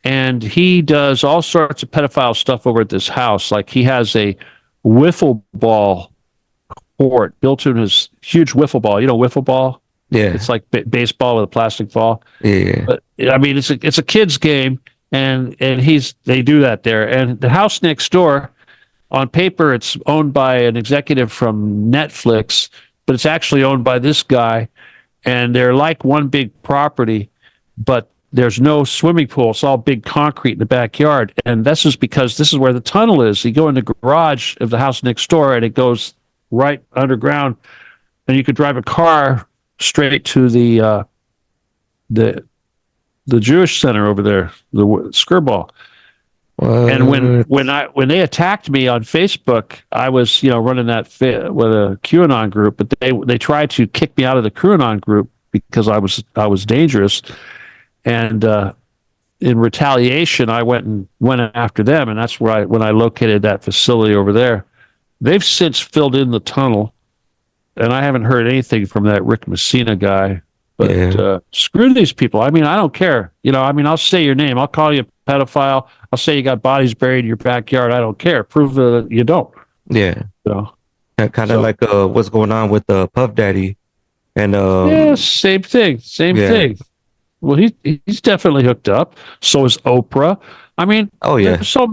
and he does all sorts of pedophile stuff over at this house. Like he has a wiffle ball court built in his huge wiffle ball. Wiffle ball? Yeah. It's like baseball with a plastic ball. Yeah. But I mean, it's a kid's game, and they do that there. And the house next door on paper, it's owned by an executive from Netflix, but it's actually owned by this guy. And they're like one big property, but there's no swimming pool. It's all big concrete in the backyard. And this is because this is where the tunnel is. You go in the garage of the house next door, and it goes right underground. And you could drive a car straight to the Jewish center over there, the Skirball. And when they attacked me on Facebook, I was running that with a QAnon group, but they tried to kick me out of the QAnon group because I was dangerous, and in retaliation, I went after them, and that's where when I located that facility over there. They've since filled in the tunnel, and I haven't heard anything from that Rick Messina guy. But screw these people. I mean, I don't care. I'll say your name. I'll call you a pedophile. I'll say you got bodies buried in your backyard. I don't care. Prove that you don't. Yeah. So, kind of like what's going on with Puff Daddy. And same thing. Same thing. Well, he's definitely hooked up. So is Oprah. I mean, so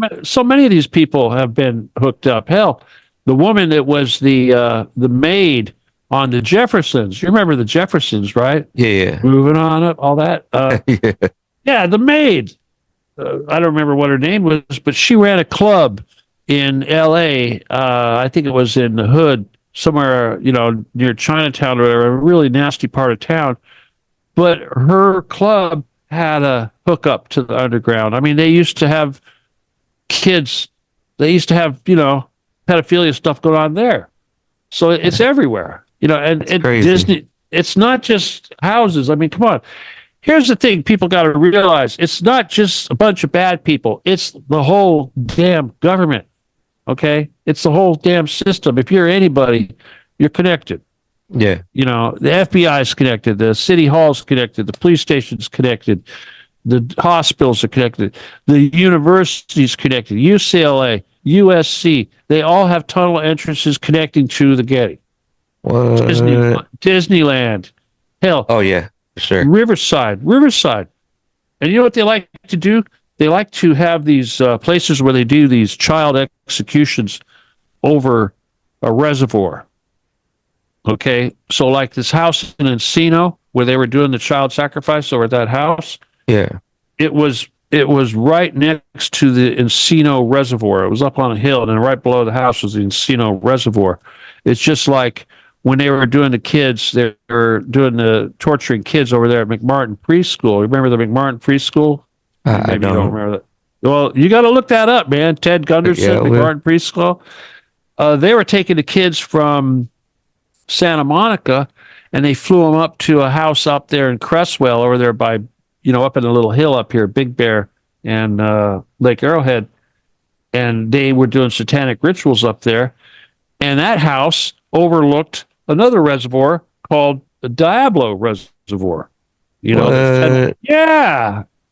many of these people have been hooked up. Hell, the woman that was the maid on the Jeffersons. You remember the Jeffersons, right? Yeah. Moving on up, all that. Yeah, the maid. I don't remember what her name was, but she ran a club in L.A. I think it was in the Hood, somewhere, near Chinatown or a really nasty part of town. But her club had a hookup to the underground. I mean, they used to have kids. They used to have, pedophilia stuff going on there. So it's everywhere. And Disney, it's not just houses. I mean, come on. Here's the thing people got to realize. It's not just a bunch of bad people. It's the whole damn government, okay? It's the whole damn system. If you're anybody, you're connected. Yeah. The FBI is connected. The city hall is connected. The police station's connected. The hospitals are connected. The university's connected. UCLA, USC, they all have tunnel entrances connecting to the Getty. What? Disneyland. Hell. Oh, yeah, sure. Riverside. And you know what they like to do? They like to have these places where they do these child executions over a reservoir. Okay? So like this house in Encino where they were doing the child sacrifice over at that house. Yeah. It was right next to the Encino Reservoir. It was up on a hill, and then right below the house was the Encino Reservoir. It's just like when they were doing the kids, they were doing the torturing kids over there at McMartin Preschool. Remember the McMartin Preschool? Maybe you don't remember that. Well, you got to look that up, man. Ted Gunderson, McMartin Preschool. They were taking the kids from Santa Monica, and they flew them up to a house up there in Cresswell over there by, up in a little hill up here, Big Bear and Lake Arrowhead. And they were doing satanic rituals up there. And that house overlooked another reservoir called the Diablo Reservoir. Yeah.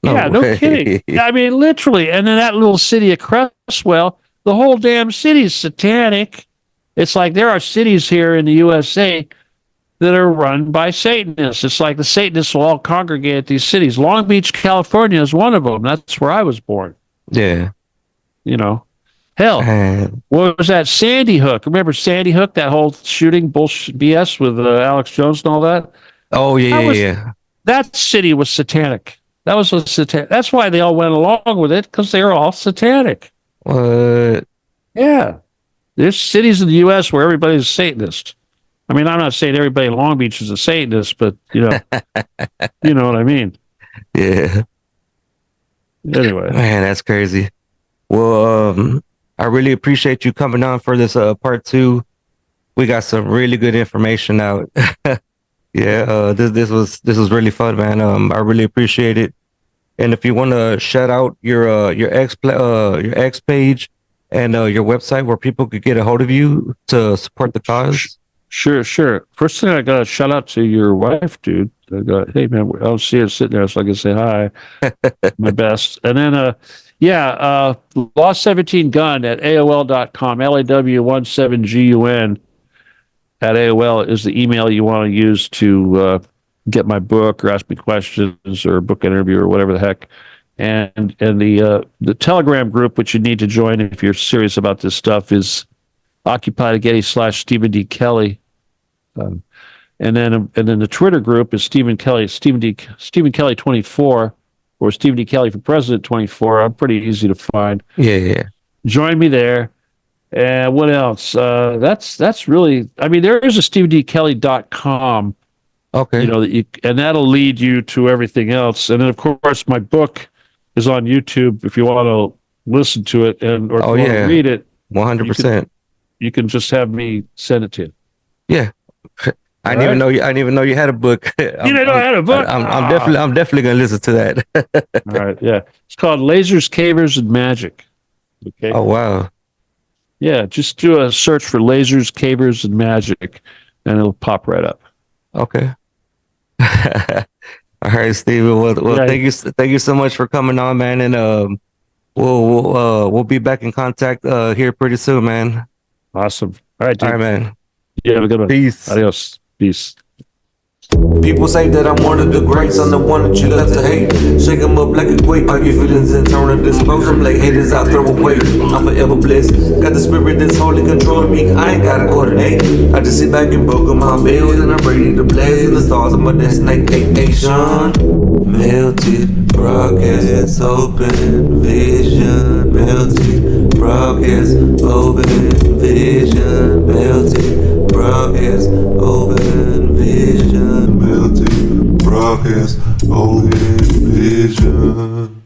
No kidding. I mean, literally. And then that little city of Cresswell, the whole damn city is satanic. It's like there are cities here in the USA that are run by Satanists. It's like the Satanists will all congregate at these cities. Long Beach, California is one of them. That's where I was born. Yeah. Hell, what was that? Sandy Hook. Remember Sandy Hook, that whole shooting bullshit BS with Alex Jones and all that? Oh, yeah. That city was satanic. That was satanic. That's why they all went along with it, because they were all satanic. What? Yeah. There's cities in the U.S. where everybody's a Satanist. I mean, I'm not saying everybody in Long Beach is a Satanist, but, you know what I mean? Yeah. Anyway. Man, that's crazy. Well, I really appreciate you coming on for this part 2. We got some really good information out. Yeah, this was really fun, man. I really appreciate it. And if you want to shout out your X page and your website where people could get a hold of you to support the cause. Sure. First thing, I got to shout out to your wife, dude. Hey, man, I don't see her sitting there, so I can say hi. My best. And then, Law 17 Gun at AOL.com, LAW17GUN at AOL is the email you want to use to get my book or ask me questions or book an interview or whatever the heck. And the Telegram group, which you need to join if you're serious about this stuff, is Occupy the Getty / Stephen D Kelley. And then the Twitter group is Stephen Kelley 24, or Stephen D Kelley for President 24. I'm pretty easy to find. Yeah. Join me there. And what else? That's really. I mean, there is a StephenDKelley.com. Okay. You know and that'll lead you to everything else. And then, of course, my book is on YouTube if you want to listen to it or if you want to read it. 100%. You can just have me send it to you. Yeah. I didn't even know you had a book. You didn't know I had a book? I'm definitely gonna listen to that. All right, yeah. It's called Lasers, Cavers, and Magic. Okay. Oh wow. Yeah, just do a search for Lasers, Cavers, and Magic, and it'll pop right up. Okay. All right, Steven. Well, thank you so much for coming on, man. And we'll be back in contact here pretty soon, man. Awesome. All right, dude. All right, man. You have a good one. Peace. Adios. Peace. People say that I'm one of the greats, I'm the one that you love to hate. Shake 'em up like a quake, pop your feelings and turn to dispose them like haters I throw away. I'm forever blessed, got the spirit that's holy controlling me, I ain't gotta coordinate. I just sit back and bogle my bills and I'm ready to blaze in the stars of my destination. Melted, broadcast, open vision. Melted, broadcast, open vision. Melted, broadcast, open vision. Melted, broadcast, open vision.